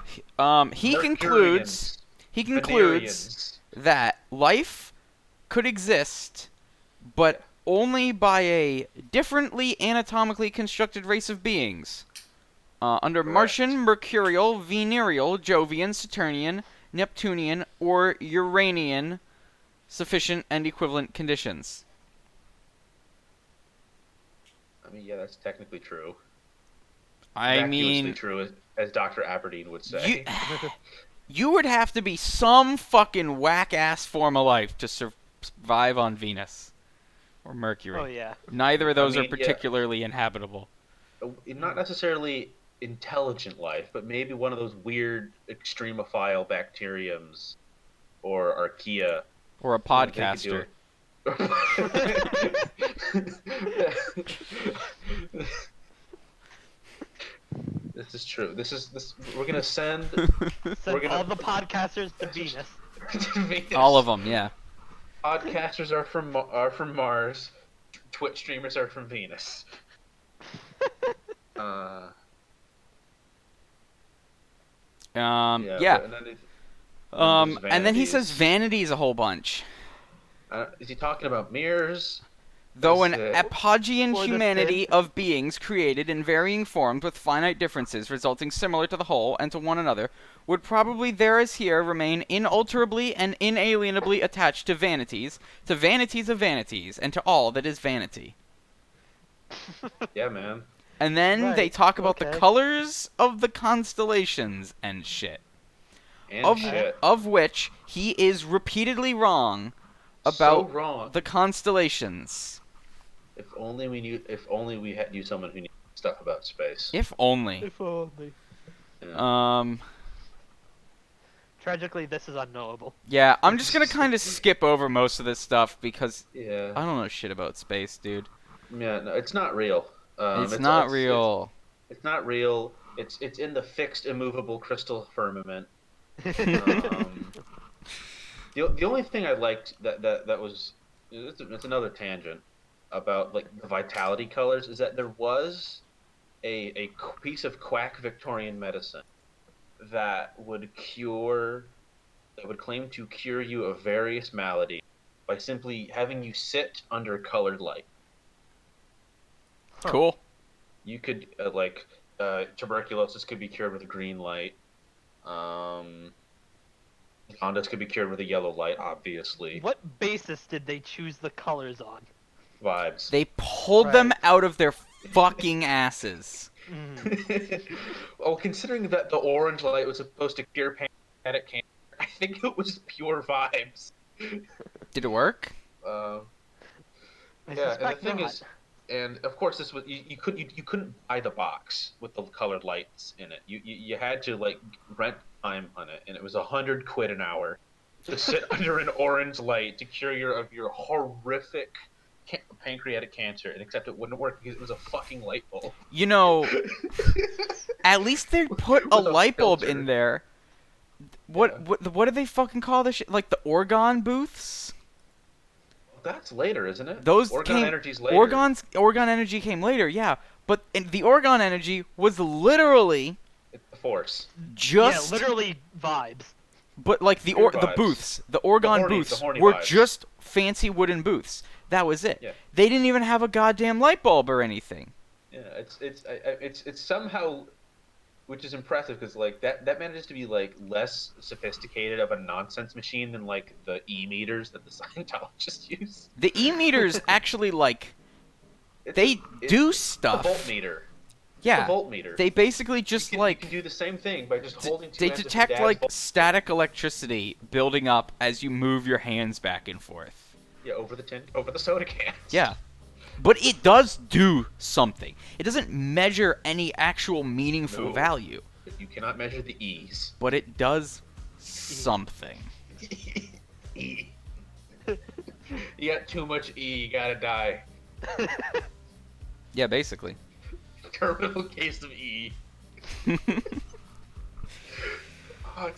He concludes. He concludes Venerians. that life could exist, but only by a differently anatomically constructed race of beings. Under Correct. Martian, Mercurial, Venereal, Jovian, Saturnian, Neptunian, or Uranian sufficient and equivalent conditions. I mean, yeah, that's technically true. I Vacuously mean, true, as Dr. Aberdeen would say. you would have to be some fucking whack-ass form of life to survive on Venus or Mercury. Oh yeah. Neither of those I mean, are particularly inhabitable. Not necessarily intelligent life, but maybe one of those weird extremophile bacteriums or archaea. Or a They could do podcaster. it. This is true. We're gonna send Send gonna- all the podcasters to Venus. Venus. All of them, yeah. Podcasters are from Mars. Twitch streamers are from Venus. Yeah. But, and then And then he says vanities. vanities a whole bunch. Is he talking about mirrors? Though Is an it- apogean Or the humanity fin. of beings created in varying forms with finite differences resulting similar to the whole and to one another, would probably there as here remain inalterably and inalienably attached to vanities of vanities, and to all that is vanity. Yeah, man. And then they Right, talk about the okay. colors of the constellations and shit. And shit. Of which he is repeatedly wrong So about wrong. the constellations. If only we knew. If only we knew someone who knew stuff about space. If only. If only. Um, Tragically, this is unknowable. yeah, I'm just gonna kind of skip over most of this stuff because Yeah. I don't know shit about space, dude. Yeah. No, it's not real. It's not it's- real. It's not real. It's in the fixed, immovable crystal firmament. Um, the only thing I liked that was it's another tangent about like the vitality colors is that there was a piece of quack Victorian medicine that would claim to cure you of various maladies by simply having you sit under colored light. Cool. You could tuberculosis could be cured with a green light. Jaundice could be cured with a yellow light, obviously. What basis did they choose the colors on? Vibes. They pulled them Right. out of their fucking asses. Well, considering that the orange light was supposed to cure pancreatic cancer, I think it was pure vibes. Did it work? Uh, I yeah, and the suspect thing not. is, and of course, this was you couldn't buy the box with the colored lights in it. You had to like rent time on it, and it was £100 an hour to sit under an orange light to cure your horrific pancreatic cancer, and except it wouldn't work because it was a fucking light bulb. You know, at least they put a With a light bulb filter. in there. What do they fucking call this shit? Like the orgone booths? That's later, isn't it? Those Orgon came. Energy's later. Orgone energy came later, yeah. But the orgone energy was literally It's the Force. just Yeah, literally vibes. But like the Pure the vibes. booths, the orgone horny- booths the horny were vibes. just fancy wooden booths. That was it. Yeah. They didn't even have a goddamn light bulb or anything. Yeah, it's somehow, which is impressive because like that manages to be like less sophisticated of a nonsense machine than like the meters that the Scientologists use. The e-meters actually like It's they a- do it's stuff. A voltmeter. Yeah. It's a voltmeter. They basically just you like can do the same thing by just holding two they ends of your detect dad's like volt- static electricity building up as you move your hands back and forth. yeah over the soda cans. Yeah. But it does do something. It doesn't measure any actual meaningful No. value, You cannot measure the E's. but it does something. E. You got too much E, you gotta die. Yeah, basically. Terminal case of E. Oh,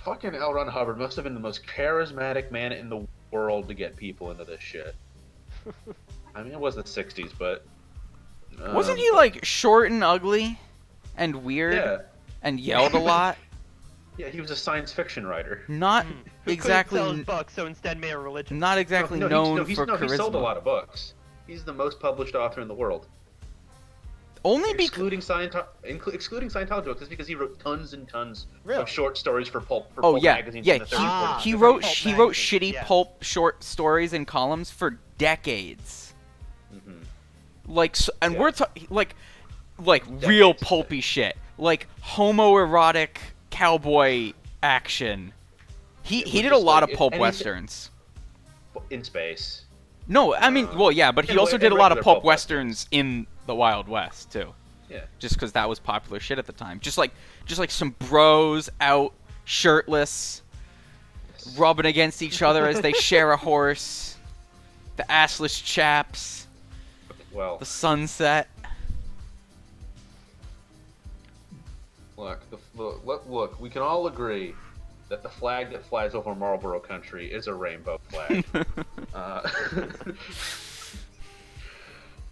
fucking L. Ron Hubbard must have been the most charismatic man in the world to get people into this shit. I mean, it was the '60s, but Wasn't he like short and ugly and weird Yeah, and yelled a lot? yeah. He was a science fiction writer. Not Who couldn't exactly sell his books, so instead made a religion. not exactly No, known he for charisma. sold a lot of books. He's the most published author in the world. Only because Excluding Scientology books, is because he wrote tons and tons Really? of short stories for pulp Oh pulp yeah, magazines yeah. in the 30s, 40s. He the wrote pulp he wrote magazine, shitty yeah. pulp short stories and columns for decades. Mhm. Like and Yeah. we're like real Decades. pulpy shit, like homoerotic cowboy action. He was did a just lot like of pulp anything- westerns. In space. No, I mean, well, yeah, but he and- also and did a lot of regular pulp pulp westerns in the Wild West too. Yeah. Just because that was popular shit at the time. Just like some bros out shirtless, rubbing against each other as they share a horse. The assless chaps, Well, the sunset. look. We can all agree that the flag that flies over Marlboro country is a rainbow flag. uh,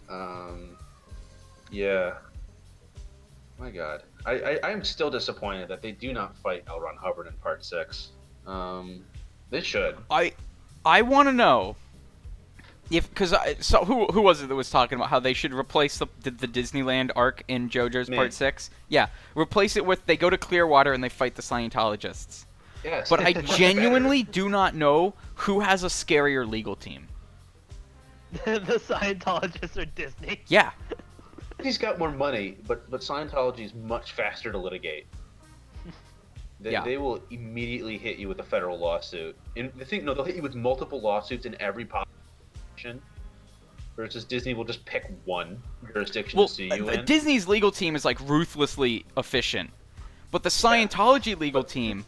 um, Yeah. My God, I'm still disappointed that they do not fight L. Ron Hubbard in Part 6. They should. I want to know if so who was it that was talking about how they should replace the Disneyland arc in JoJo's Me. Part 6? Yeah, replace it with they go to Clearwater and they fight the Scientologists. Yes. But I Much genuinely do not know who has a scarier legal team. The Scientologists are Disney. Yeah. He's got more money, but Scientology is much faster to litigate. Yeah. They will immediately hit you with a federal lawsuit. And they'll hit you with multiple lawsuits in every jurisdiction. Versus Disney will just pick one jurisdiction Well, to sue you in. Disney's legal team is like ruthlessly efficient, but the Scientology legal team,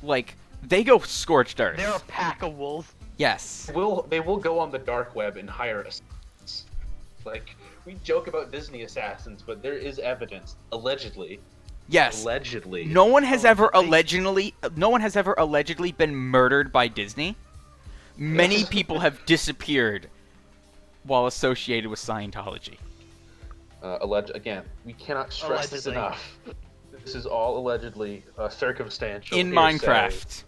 like they go scorched earth. They're a pack of wolves. Yes. They will go on the dark web and hire assassins. Like, we joke about Disney assassins, but there is evidence, allegedly. Yes. Allegedly. No one has ever allegedly. allegedly been murdered by Disney. Many people have disappeared while associated with Scientology. Again, we cannot stress this Allegedly. enough. This is all allegedly circumstantial. In hearsay. Minecraft.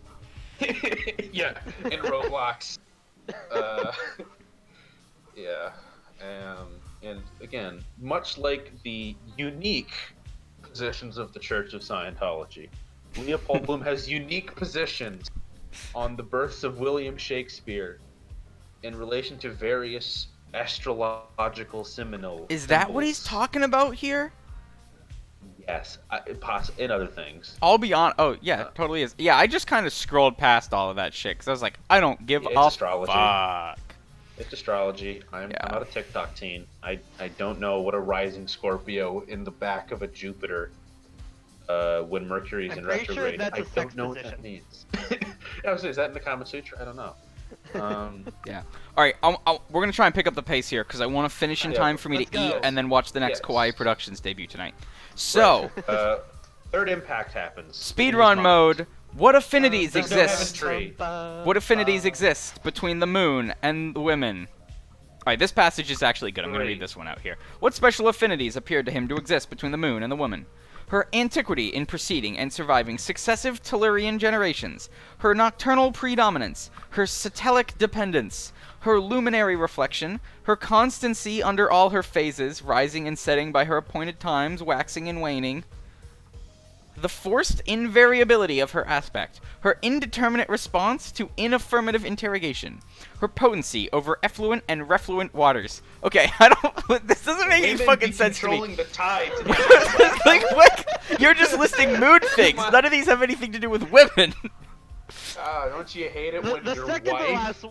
Yeah, in Roblox. Yeah. And again, much like the unique positions of the Church of Scientology, Leopold Bloom has unique positions on the births of William Shakespeare in relation to various astrological symbols. Is that what he's talking about here? Yes, in other things. I'll be on. Oh yeah, it totally is. Yeah, I just kind of scrolled past all of that shit because I was like, I don't give Yeah, it's a astrology. fuck. It's astrology. I'm not a TikTok teen. I don't know what a rising Scorpio in the back of a Jupiter when Mercury's I'm in pretty sure retrograde. that's a I sex don't know what position. that means. I was saying, is that in the Kama Sutra? I don't know. Yeah. All right, we're gonna try and pick up the pace here because I want to finish in Yeah, time for me let's to eat go. and then watch the next Yes. Kawaii Productions debut tonight. So, Third impact happens. speedrun mode. What affinities There's no exist? heaven tree. What affinities exist between the moon and the women? All right, this passage is actually good. I'm going to read Great. this one out here. What special affinities appeared to him to exist between the moon and the woman? Her antiquity in preceding and surviving successive Tellurian generations, her nocturnal predominance, her satelic dependence, her luminary reflection, her constancy under all her phases, rising and setting by her appointed times, waxing and waning, the forced invariability of her aspect, her indeterminate response to inaffirmative interrogation, her potency over effluent and refluent waters. Okay, I don't. This doesn't make any Women fucking be sense to me. controlling the tides. Like, what? You're just listing mood things. None of these have anything to do with women. Don't you hate it when The your second to wife last.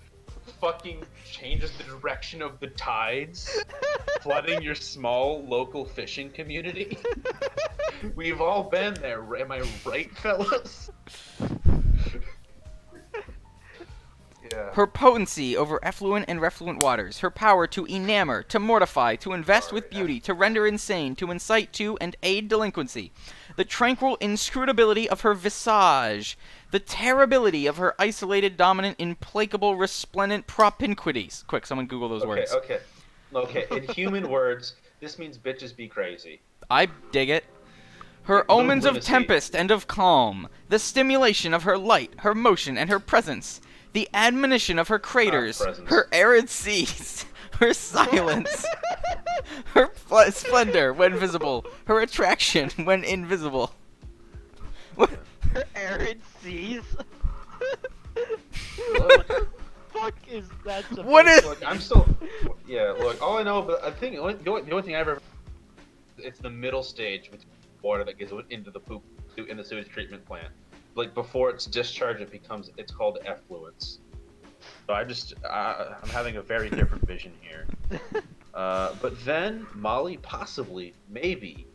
fucking changes the direction of the tides, flooding your small local fishing community? We've all been there, am I right, fellas? Yeah. Her potency over effluent and refluent waters, her power to enamor, to mortify, to invest with beauty, to render insane, to incite to and aid delinquency, the tranquil inscrutability of her visage, the terribility of her isolated, dominant, implacable, resplendent propinquities. Quick, someone Google those words. Okay. In human words, this means bitches be crazy. I dig it. Her No omens of lunacy. tempest and of calm, the stimulation of her light, her motion, and her presence, the admonition of her craters, presence. her arid seas, her silence, her splendor when visible, her attraction when invisible. What? Her arid seas. Look, Fuck is that? What is? look, I'm still. Yeah, look. All I know, but I think the only thing I've ever. It's the middle stage with water that gets into the poop in the sewage treatment plant. Like before it's discharged, it's called effluence. So I'm having a very different vision here. But then Molly possibly, maybe,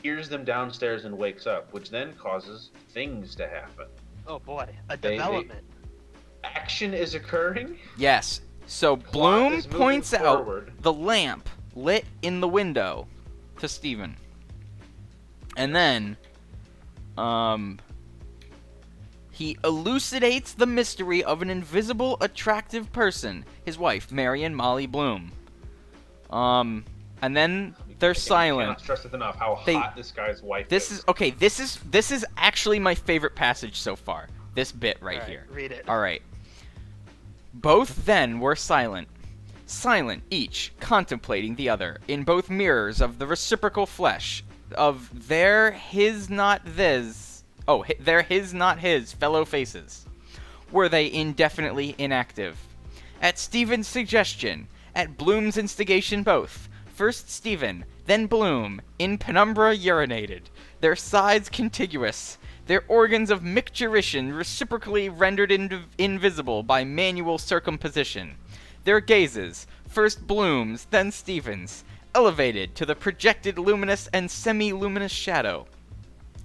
hears them downstairs and wakes up, which then causes things to happen. Oh boy, a They- development. Action is occurring. Yes. So Plot Bloom is moving points forward. out the lamp lit in the window to Steven. And then, he elucidates the mystery of an invisible, attractive person, his wife, Marion Molly Bloom. And then they're I silent. cannot stress it enough how They- hot this guy's wife This is okay. This is actually my favorite passage so far. This bit right All right, here. read it. All right. Both then were silent, each contemplating the other, in both mirrors of the reciprocal flesh of their his not his fellow faces. Were they indefinitely inactive? At Stephen's suggestion, at Bloom's instigation both, first Stephen, then Bloom, in penumbra urinated, their sides contiguous, their organs of micturition reciprocally rendered invisible by manual circumposition, their gazes, first Bloom's, then Stephen's, elevated to the projected luminous and semi-luminous shadow.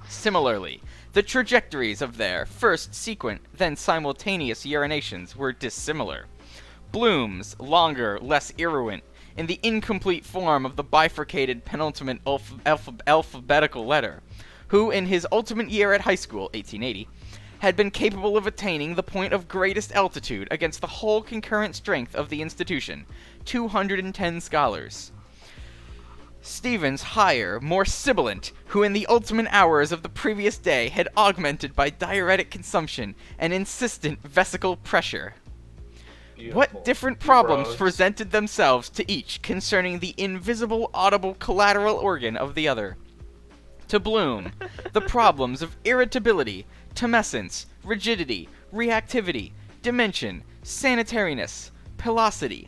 Similarly, the trajectories of their first sequent, then simultaneous urinations were dissimilar. Bloom's, longer, less irruent, in the incomplete form of the bifurcated penultimate alphabetical letter, who in his ultimate year at high school, 1880, had been capable of attaining the point of greatest altitude against the whole concurrent strength of the institution, 210 scholars. Stevens higher, more sibilant, who in the ultimate hours of the previous day had augmented by diuretic consumption and insistent vesical pressure. Beautiful. What different You problems bros. presented themselves to each concerning the invisible audible collateral organ of the other? To Bloom, the problems of irritability, tumescence, rigidity, reactivity, dimension, sanitariness, pilosity.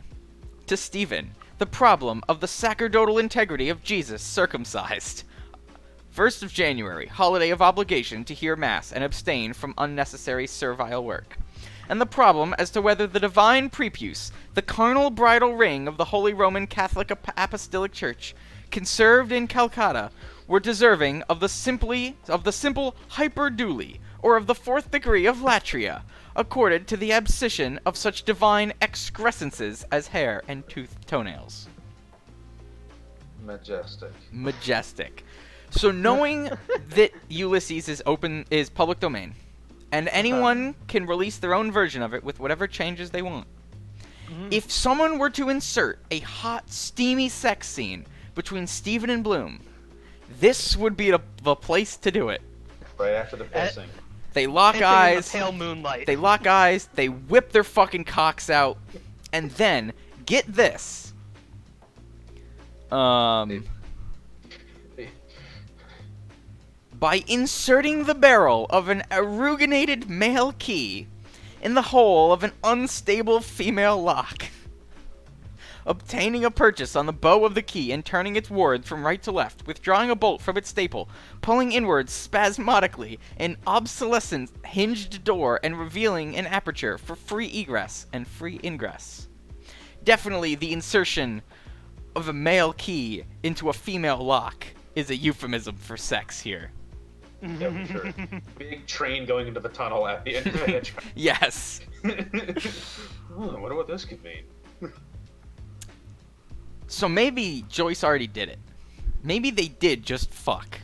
To Stephen, the problem of the sacerdotal integrity of Jesus circumcised. 1st of January, holiday of obligation to hear Mass and abstain from unnecessary servile work. And the problem as to whether the divine prepuce, the carnal bridal ring of the Holy Roman Catholic Apostolic Church, conserved in Calcutta, were deserving of the simple hyperduli, or of the 4th degree of latria, accorded to the abscission of such divine excrescences as hair and toenails. Majestic. So knowing that Ulysses is public domain, and anyone can release their own version of it with whatever changes they want. If someone were to insert a hot, steamy sex scene between Stephen and Bloom, this would be the place to do it. Right after the pissing. They lock Pissing in the eyes. pale moonlight. They lock eyes. They whip their fucking cocks out, and then get this. By inserting the barrel of an aruginated male key in the hole of an unstable female lock, obtaining a purchase on the bow of the key and turning its ward from right to left, withdrawing a bolt from its staple, pulling inwards spasmodically an obsolescent hinged door and revealing an aperture for free egress and free ingress. Definitely the insertion of a male key into a female lock is a euphemism for sex here. Yeah, for sure. Big train going into the tunnel at the end of it. Yes. I wonder what this could mean. So maybe Joyce already did it. Maybe they did just fuck.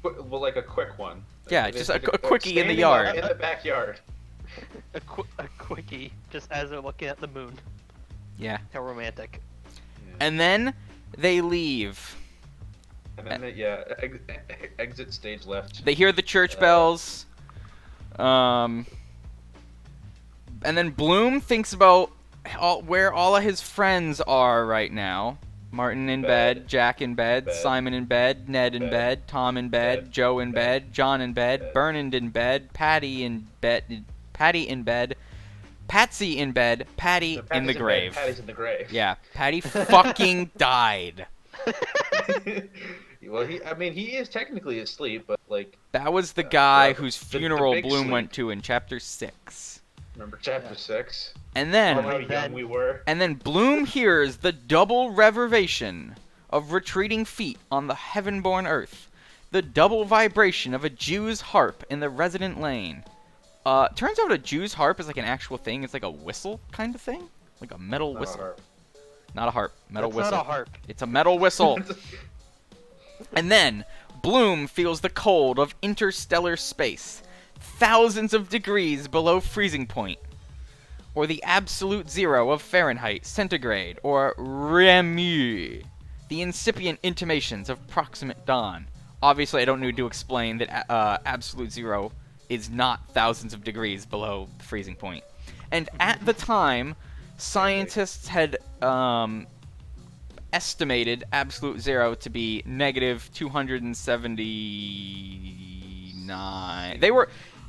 Well, like a quick one. Yeah, It's just like a quickie in the standing yard. up in the backyard. A quickie, just as they're looking at the moon. Yeah. How romantic. And then they leave. And then, exit stage left. They hear the church bells. And then Bloom thinks about where all of his friends are right now. Martin in bed, Jack in bed, Simon in bed, Ned in bed, Tom in bed, Joe in bed, John in bed, Bernard in bed, Patty in bed, Patsy in bed, Patty in the grave. Patty's in the grave. Yeah, Patty fucking died. Well, he is technically asleep, but like That was the guy yeah, whose the funeral big Bloom sleep. went to in chapter 6. Remember chapter 6? And Oh, then how young we were. And then Bloom hears the double reverberation of retreating feet on the heaven-born earth, the double vibration of a Jew's harp in the resident lane. Turns out a Jew's harp is like an actual thing. It's like a whistle kind of thing, like a metal Not a whistle. harp. Not a harp, metal That's whistle. not a harp. It's a metal whistle. And then Bloom feels the cold of interstellar space, thousands of degrees below freezing point. or the absolute zero of Fahrenheit, centigrade, or Rémy, the incipient intimations of proximate dawn. Obviously, I don't need to explain that absolute zero is not thousands of degrees below the freezing point. And at the time, scientists had estimated absolute zero to be negative 279.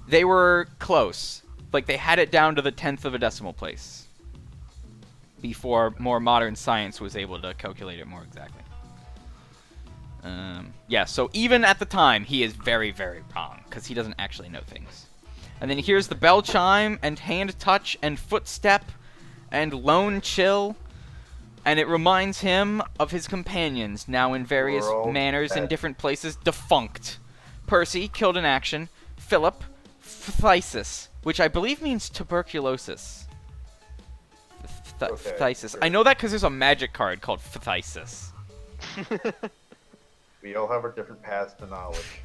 They were close. Like, they had it down to the 10th of a decimal place before more modern science was able to calculate it more exactly. Yeah, so even at the time, he is very, very wrong, because he doesn't actually know things. And then here's the bell chime, and hand touch, and footstep, and lone chill, and it reminds him of his companions, now in various manners in different places, defunct. Percy, killed in action. Philip, phthisis, which I believe means tuberculosis. Phthisis. I know that because there's a magic card called phthisis. We all have our different paths to knowledge.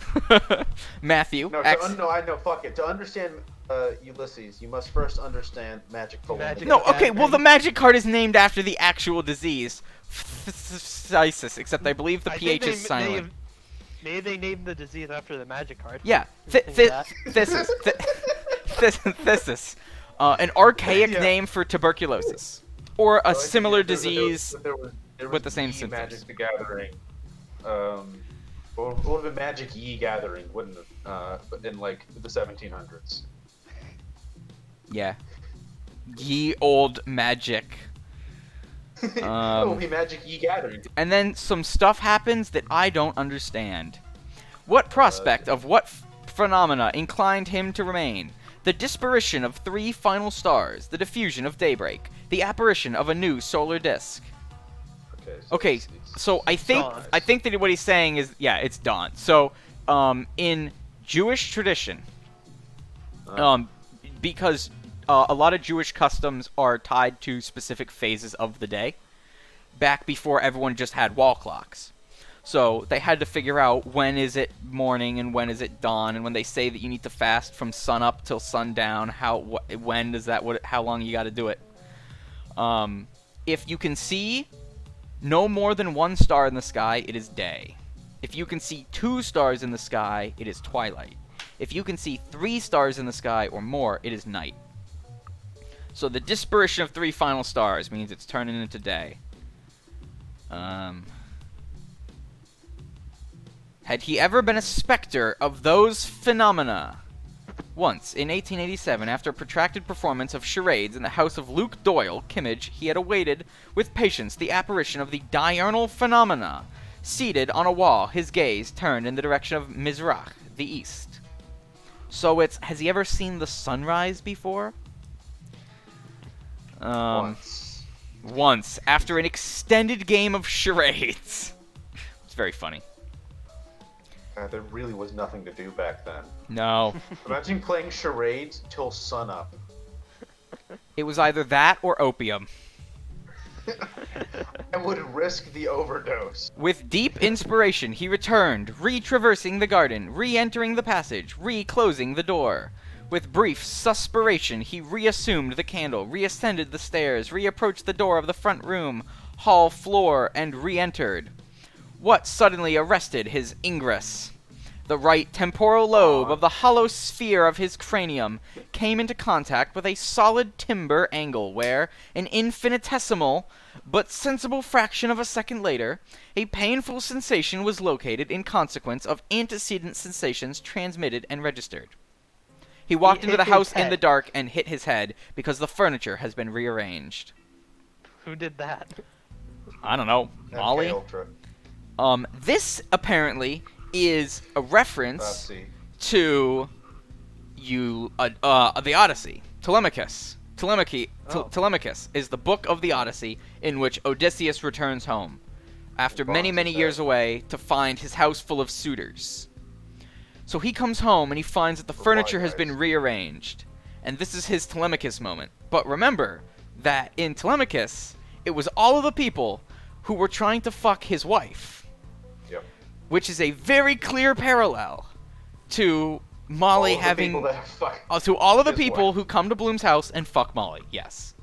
Matthew. No, I know. Fuck it. To understand Ulysses, you must first understand magic. No, okay. Well, the magic card is named after the actual disease, phthisis. Except I believe the ph is silent. Maybe they named the disease after the magic card. Yeah. Phthisis. An archaic name for tuberculosis, or a similar disease with the same symptoms. Magic the Gathering. Or would have been Magic Ye Gathering, wouldn't it? In like the 1700s. Yeah. Ye old magic. It will be Magic Ye Gathering. And then some stuff happens that I don't understand. What prospect of what phenomena inclined him to remain? The disparition of 3 final stars, the diffusion of daybreak, the apparition of a new solar disk. Okay, so I think that what he's saying is, yeah, it's dawn. So, in Jewish tradition, because a lot of Jewish customs are tied to specific phases of the day, back before everyone just had wall clocks. So they had to figure out when is it morning and when is it dawn, and when they say that you need to fast from sun up till sundown, how long you got to do it. If you can see no more than 1 star in the sky, it is day. If you can see 2 stars in the sky, it is twilight. If you can see 3 stars in the sky or more, it is night. So the disparition of 3 final stars means it's turning into day. Had he ever been a specter of those phenomena? Once, in 1887, after a protracted performance of charades in the house of Luke Doyle, Kimmage, he had awaited with patience the apparition of the diurnal phenomena. Seated on a wall, his gaze turned in the direction of Mizrach, the east. So has he ever seen the sunrise before? Once, after an extended game of charades. It's very funny. There really was nothing to do back then. No. Imagine playing charades till sunup. It was either that or opium. And would risk the overdose. With deep inspiration, he returned, re-traversing the garden, re-entering the passage, re-closing the door. With brief suspiration, he reassumed the candle, reascended the stairs, reapproached the door of the front room, hall floor, and re-entered. What suddenly arrested his ingress? The right temporal lobe of the hollow sphere of his cranium came into contact with a solid timber angle where, an infinitesimal but sensible fraction of a second later, a painful sensation was located in consequence of antecedent sensations transmitted and registered. He walked into the house in the dark and hit his head because the furniture has been rearranged. Who did that? I don't know. Molly? Ultra. This apparently is a reference to the Odyssey. Telemachus. Telemachus is the book of the Odyssey in which Odysseus returns home after many years away to find his house full of suitors. So he comes home and he finds that the furniture has been rearranged, and this is his Telemachus moment. But remember that in Telemachus, it was all of the people who were trying to fuck his wife. Yep. Which is a very clear parallel to Molly All of the having people that fuck. to all of the his people wife. who come to Bloom's house and fuck Molly. Yes.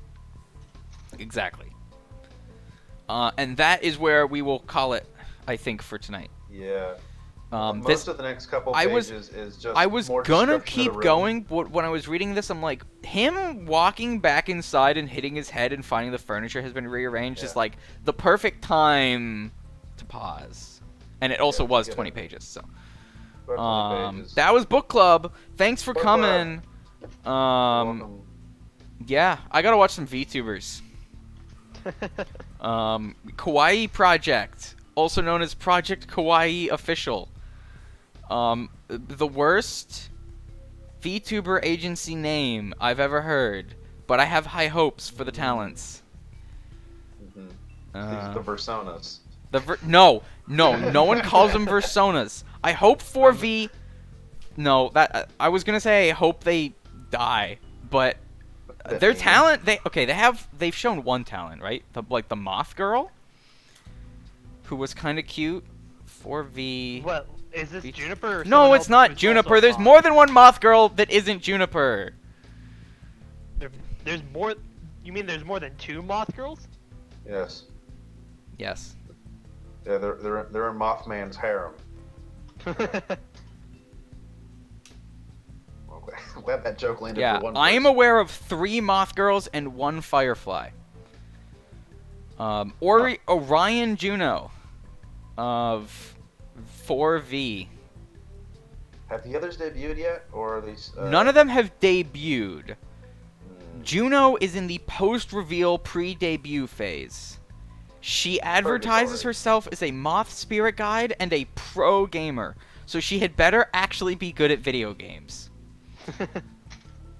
Exactly. And that is where we will call it, I think, for tonight. Yeah. Most This of the next couple I was- pages is just I was more gonna description of keep the room. going, but when I was reading this, I'm like, him walking back inside and hitting his head and finding the furniture has been rearranged is Yeah. like the perfect time to pause. And it also Yeah, was get 20 it. pages, so. About 20 pages. That was book club. Thanks for Book club. coming. Welcome. Yeah, I gotta watch some VTubers. Kawaii Project, also known as Project Kawaii Official. The worst VTuber agency name I've ever heard, but I have high hopes for the talents. Mhm. These are the Versonas. No one calls them Versonas. I hope 4V. No, that I was gonna say I hope they die, but their talent. They've shown one talent, right? The Moth Girl, who was kind of cute. 4V. What is this? Juniper? Or No, someone it's else not who's Juniper. also There's Moth? more than one Moth Girl that isn't Juniper. There's more. You mean there's more than 2 moth girls? Yes. Yes. Yeah, they're in Mothman's harem. Okay. I'm glad that joke landed Yeah, for one I am person. aware of 3 Moth Girls and 1 Firefly. Orion Juno of 4V. Have the others debuted yet, or are these? None of them have debuted. Hmm. Juno is in the post-reveal pre-debut phase. She advertises Purgatory. herself as a moth spirit guide and a pro gamer, so she had better actually be good at video games.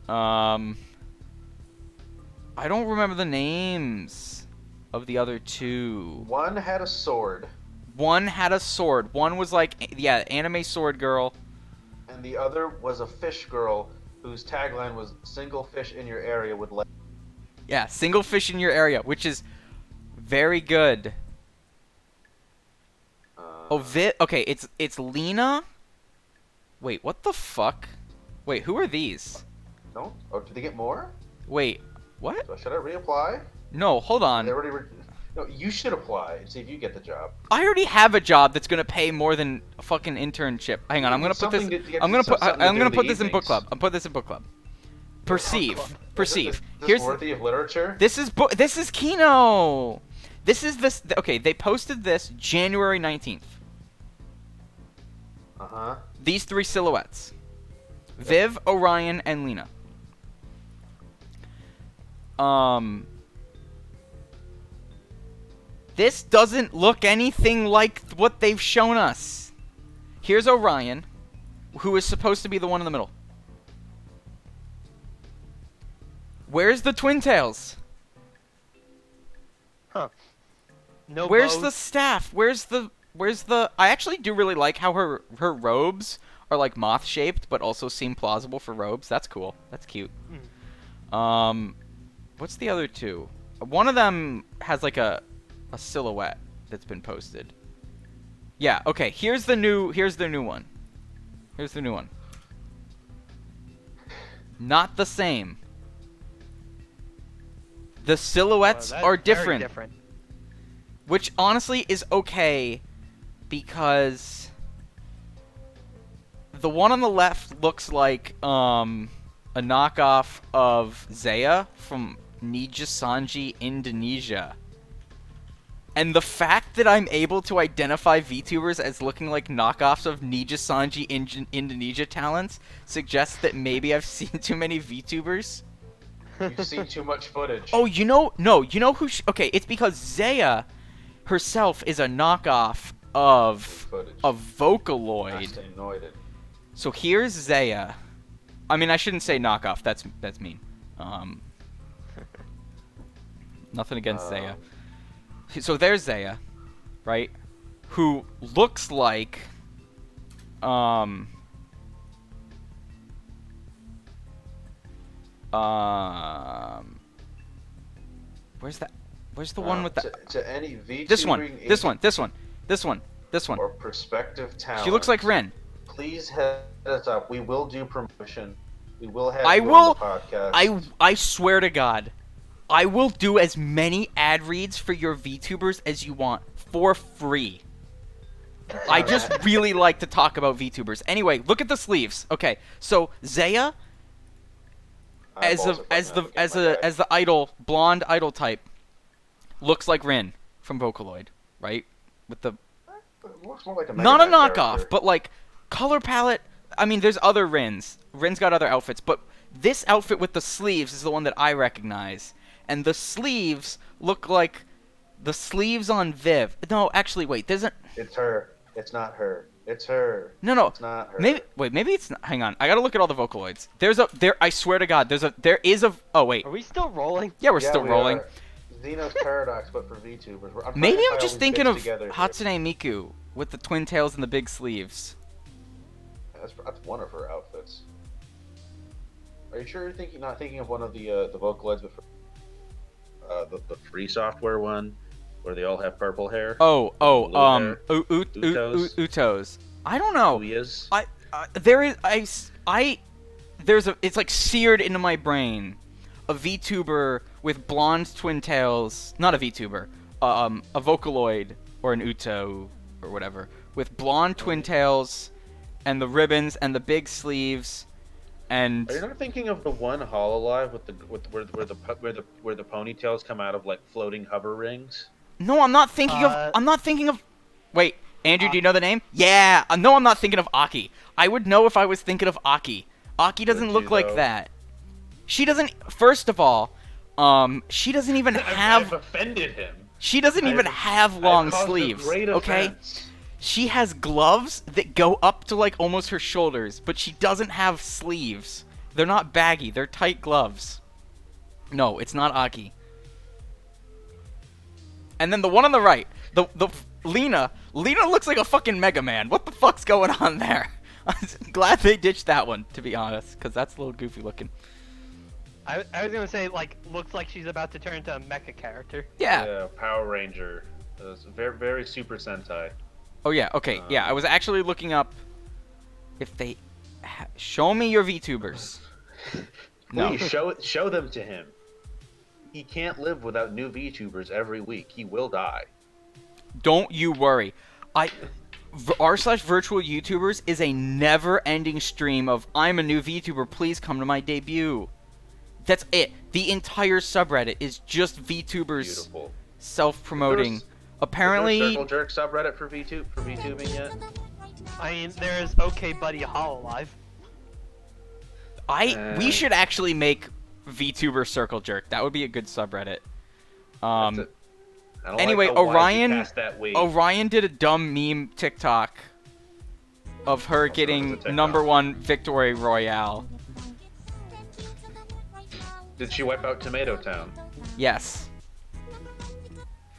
I don't remember the names of the other 2. One had a sword, One had a sword. One was like, yeah, anime sword girl. and the other was a fish girl whose tagline was "Single fish in your area would let." Yeah, single fish in your area, which is very good. Okay, it's Lena. Wait, what the fuck? Wait, who are these? No? Oh, did they get more? Wait, what? So should I reapply? No, hold on. They already. No, you should apply and see if you get the job. I already have a job that's gonna pay more than a fucking internship. Hang on, I'm gonna put this. Something to get I'm gonna something put. to I'm do gonna in put the this in book evenings. club. I'm put this in book club. Perceive. Perceive. This Here's worthy of literature. this is Kino. This is this. Okay, they posted this January 19th. Uh huh. These 3 silhouettes: Viv, Orion, and Lena. This doesn't look anything like what they've shown us. Here's Orion, who is supposed to be the one in the middle. Where's the twin tails? No. Where's bows. the staff? Where's the I actually do really like how her robes are like moth shaped but also seem plausible for robes. That's cool. That's cute. What's the other 2? One of them has like a silhouette that's been posted. Yeah, okay. Here's their new one. Here's the new one. Not the same. The silhouettes That's are very different. different. Which honestly is okay because the one on the left looks like a knockoff of Zaya from Nija Sanji Indonesia. And the fact that I'm able to identify VTubers as looking like knockoffs of Nija Sanji Indonesia talents suggests that maybe I've seen too many VTubers. You've seen too much footage. Oh, you know who? Okay, it's because Zaya herself is a knockoff of Footage. Vocaloid. Astenoided. So here's Zaya. I mean, I shouldn't say knockoff. That's mean. Nothing against Zaya. So there's Zaya, right? Who looks like where's the one with the to any VTubing this one or prospective talent. She looks like Ren. Please head us up. We will do promotion. We will have I you will- on the podcast. I swear to God, I will do as many ad reads for your VTubers as you want for free. I just really like to talk about VTubers. Anyway, look at the sleeves. Okay, so Zaya as the idol, blonde idol type, looks like Rin from Vocaloid, right? With the Looks more like a Mega not a Man knockoff, character. but like color palette. I mean, there's other Rins. Rin's got other outfits, but this outfit with the sleeves is the one that I recognize. And the sleeves look like the sleeves on Viv. No, actually, wait. There's a It's her. It's not her. It's her. no. It's not her. Maybe it's not. Hang on. I gotta look at all the Vocaloids. I swear to God, there is a. Oh wait. Are we still rolling? Yeah, we're Yeah, still we rolling. are. Xenos Paradox, but for VTubers. I'm trying Maybe to I'm tie just all these thinking bits of together here. Hatsune Miku with the twin tails and the big sleeves. That's one of her outfits. Are you sure you're not thinking of one of the Vocaloids, but for The free software one, where they all have purple hair. Oh, Blue hair. Utos. Utos. I don't know. Ouias. It's like seared into my brain. A VTuber with blonde twin tails, not a VTuber, a Vocaloid or an Uto or whatever, with blonde twin tails and the ribbons and the big sleeves, and Are you not thinking of the one Hololive where the ponytails come out of like floating hover rings? no, I'm not thinking of. Wait, Andrew, do you know the name? Yeah, no, I'm not thinking of Aki. I would know if I was thinking of Aki. Aki doesn't Would look you, like though? that. She doesn't. First of all, she doesn't even I've have. offended him. She doesn't even have long sleeves. Okay, she has gloves that go up to like almost her shoulders, but she doesn't have sleeves. They're not baggy. They're tight gloves. No, it's not Aki. And then the one on the right, the Lena looks like a fucking Mega Man. What the fuck's going on there? I'm glad they ditched that one, to be honest, because that's a little goofy looking. I was gonna say, like, looks like she's about to turn into a mecha character. Yeah. Power Ranger. It's very, very Super Sentai. Oh yeah. Okay. Yeah. I was actually looking up if they show me your VTubers. No. Please show them to him. He can't live without new VTubers every week. He will die. Don't you worry. r/virtual YouTubers is a never-ending stream of I'm a new VTuber. Please come to my debut. That's it. The entire subreddit is just VTubers Beautiful. self-promoting. Is there Apparently, a Circle Jerk subreddit for VTubing yet? I mean, there's OK Buddy Hololive. we should actually make VTuber Circle Jerk. That would be a good subreddit. That's it. I don't Anyway, like how wide you Orion cast that weight. Orion did a dumb meme TikTok of her getting TikTok. #1 Victory Royale. Did she wipe out Tomato Town? Yes.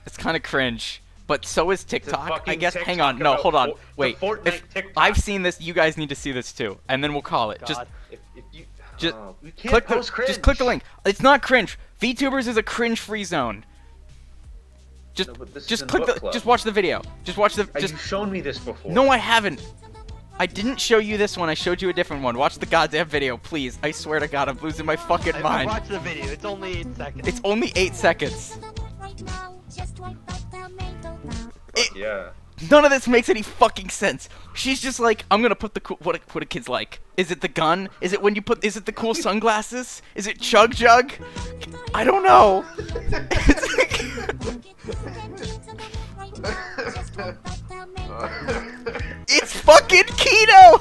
It's kind of cringe, but so is TikTok. I fucking guess. TikTok Hang on. No, about hold on. the Wait. Fortnite If TikTok. I've seen this, you guys need to see this too, and then we'll call it. God. Just If you Just you can't click post cringe. just click the link. It's not cringe. VTubers is a cringe-free zone. Just No, but this just is in click book the club. just watch the video. Just watch the Have just you shown me this before? No, I haven't. I didn't show you this one. I showed you a different one. Watch the goddamn video, please. I swear to God, I'm losing my fucking I mind. watched the video. It's only 8 seconds. It's only 8 seconds. Yeah. None of this makes any fucking sense. She's just like, I'm gonna put the cool. What do kids like? Is it the gun? Is it when you put? Is it the cool sunglasses? Is it Chug Jug? I don't know. It's fucking keto.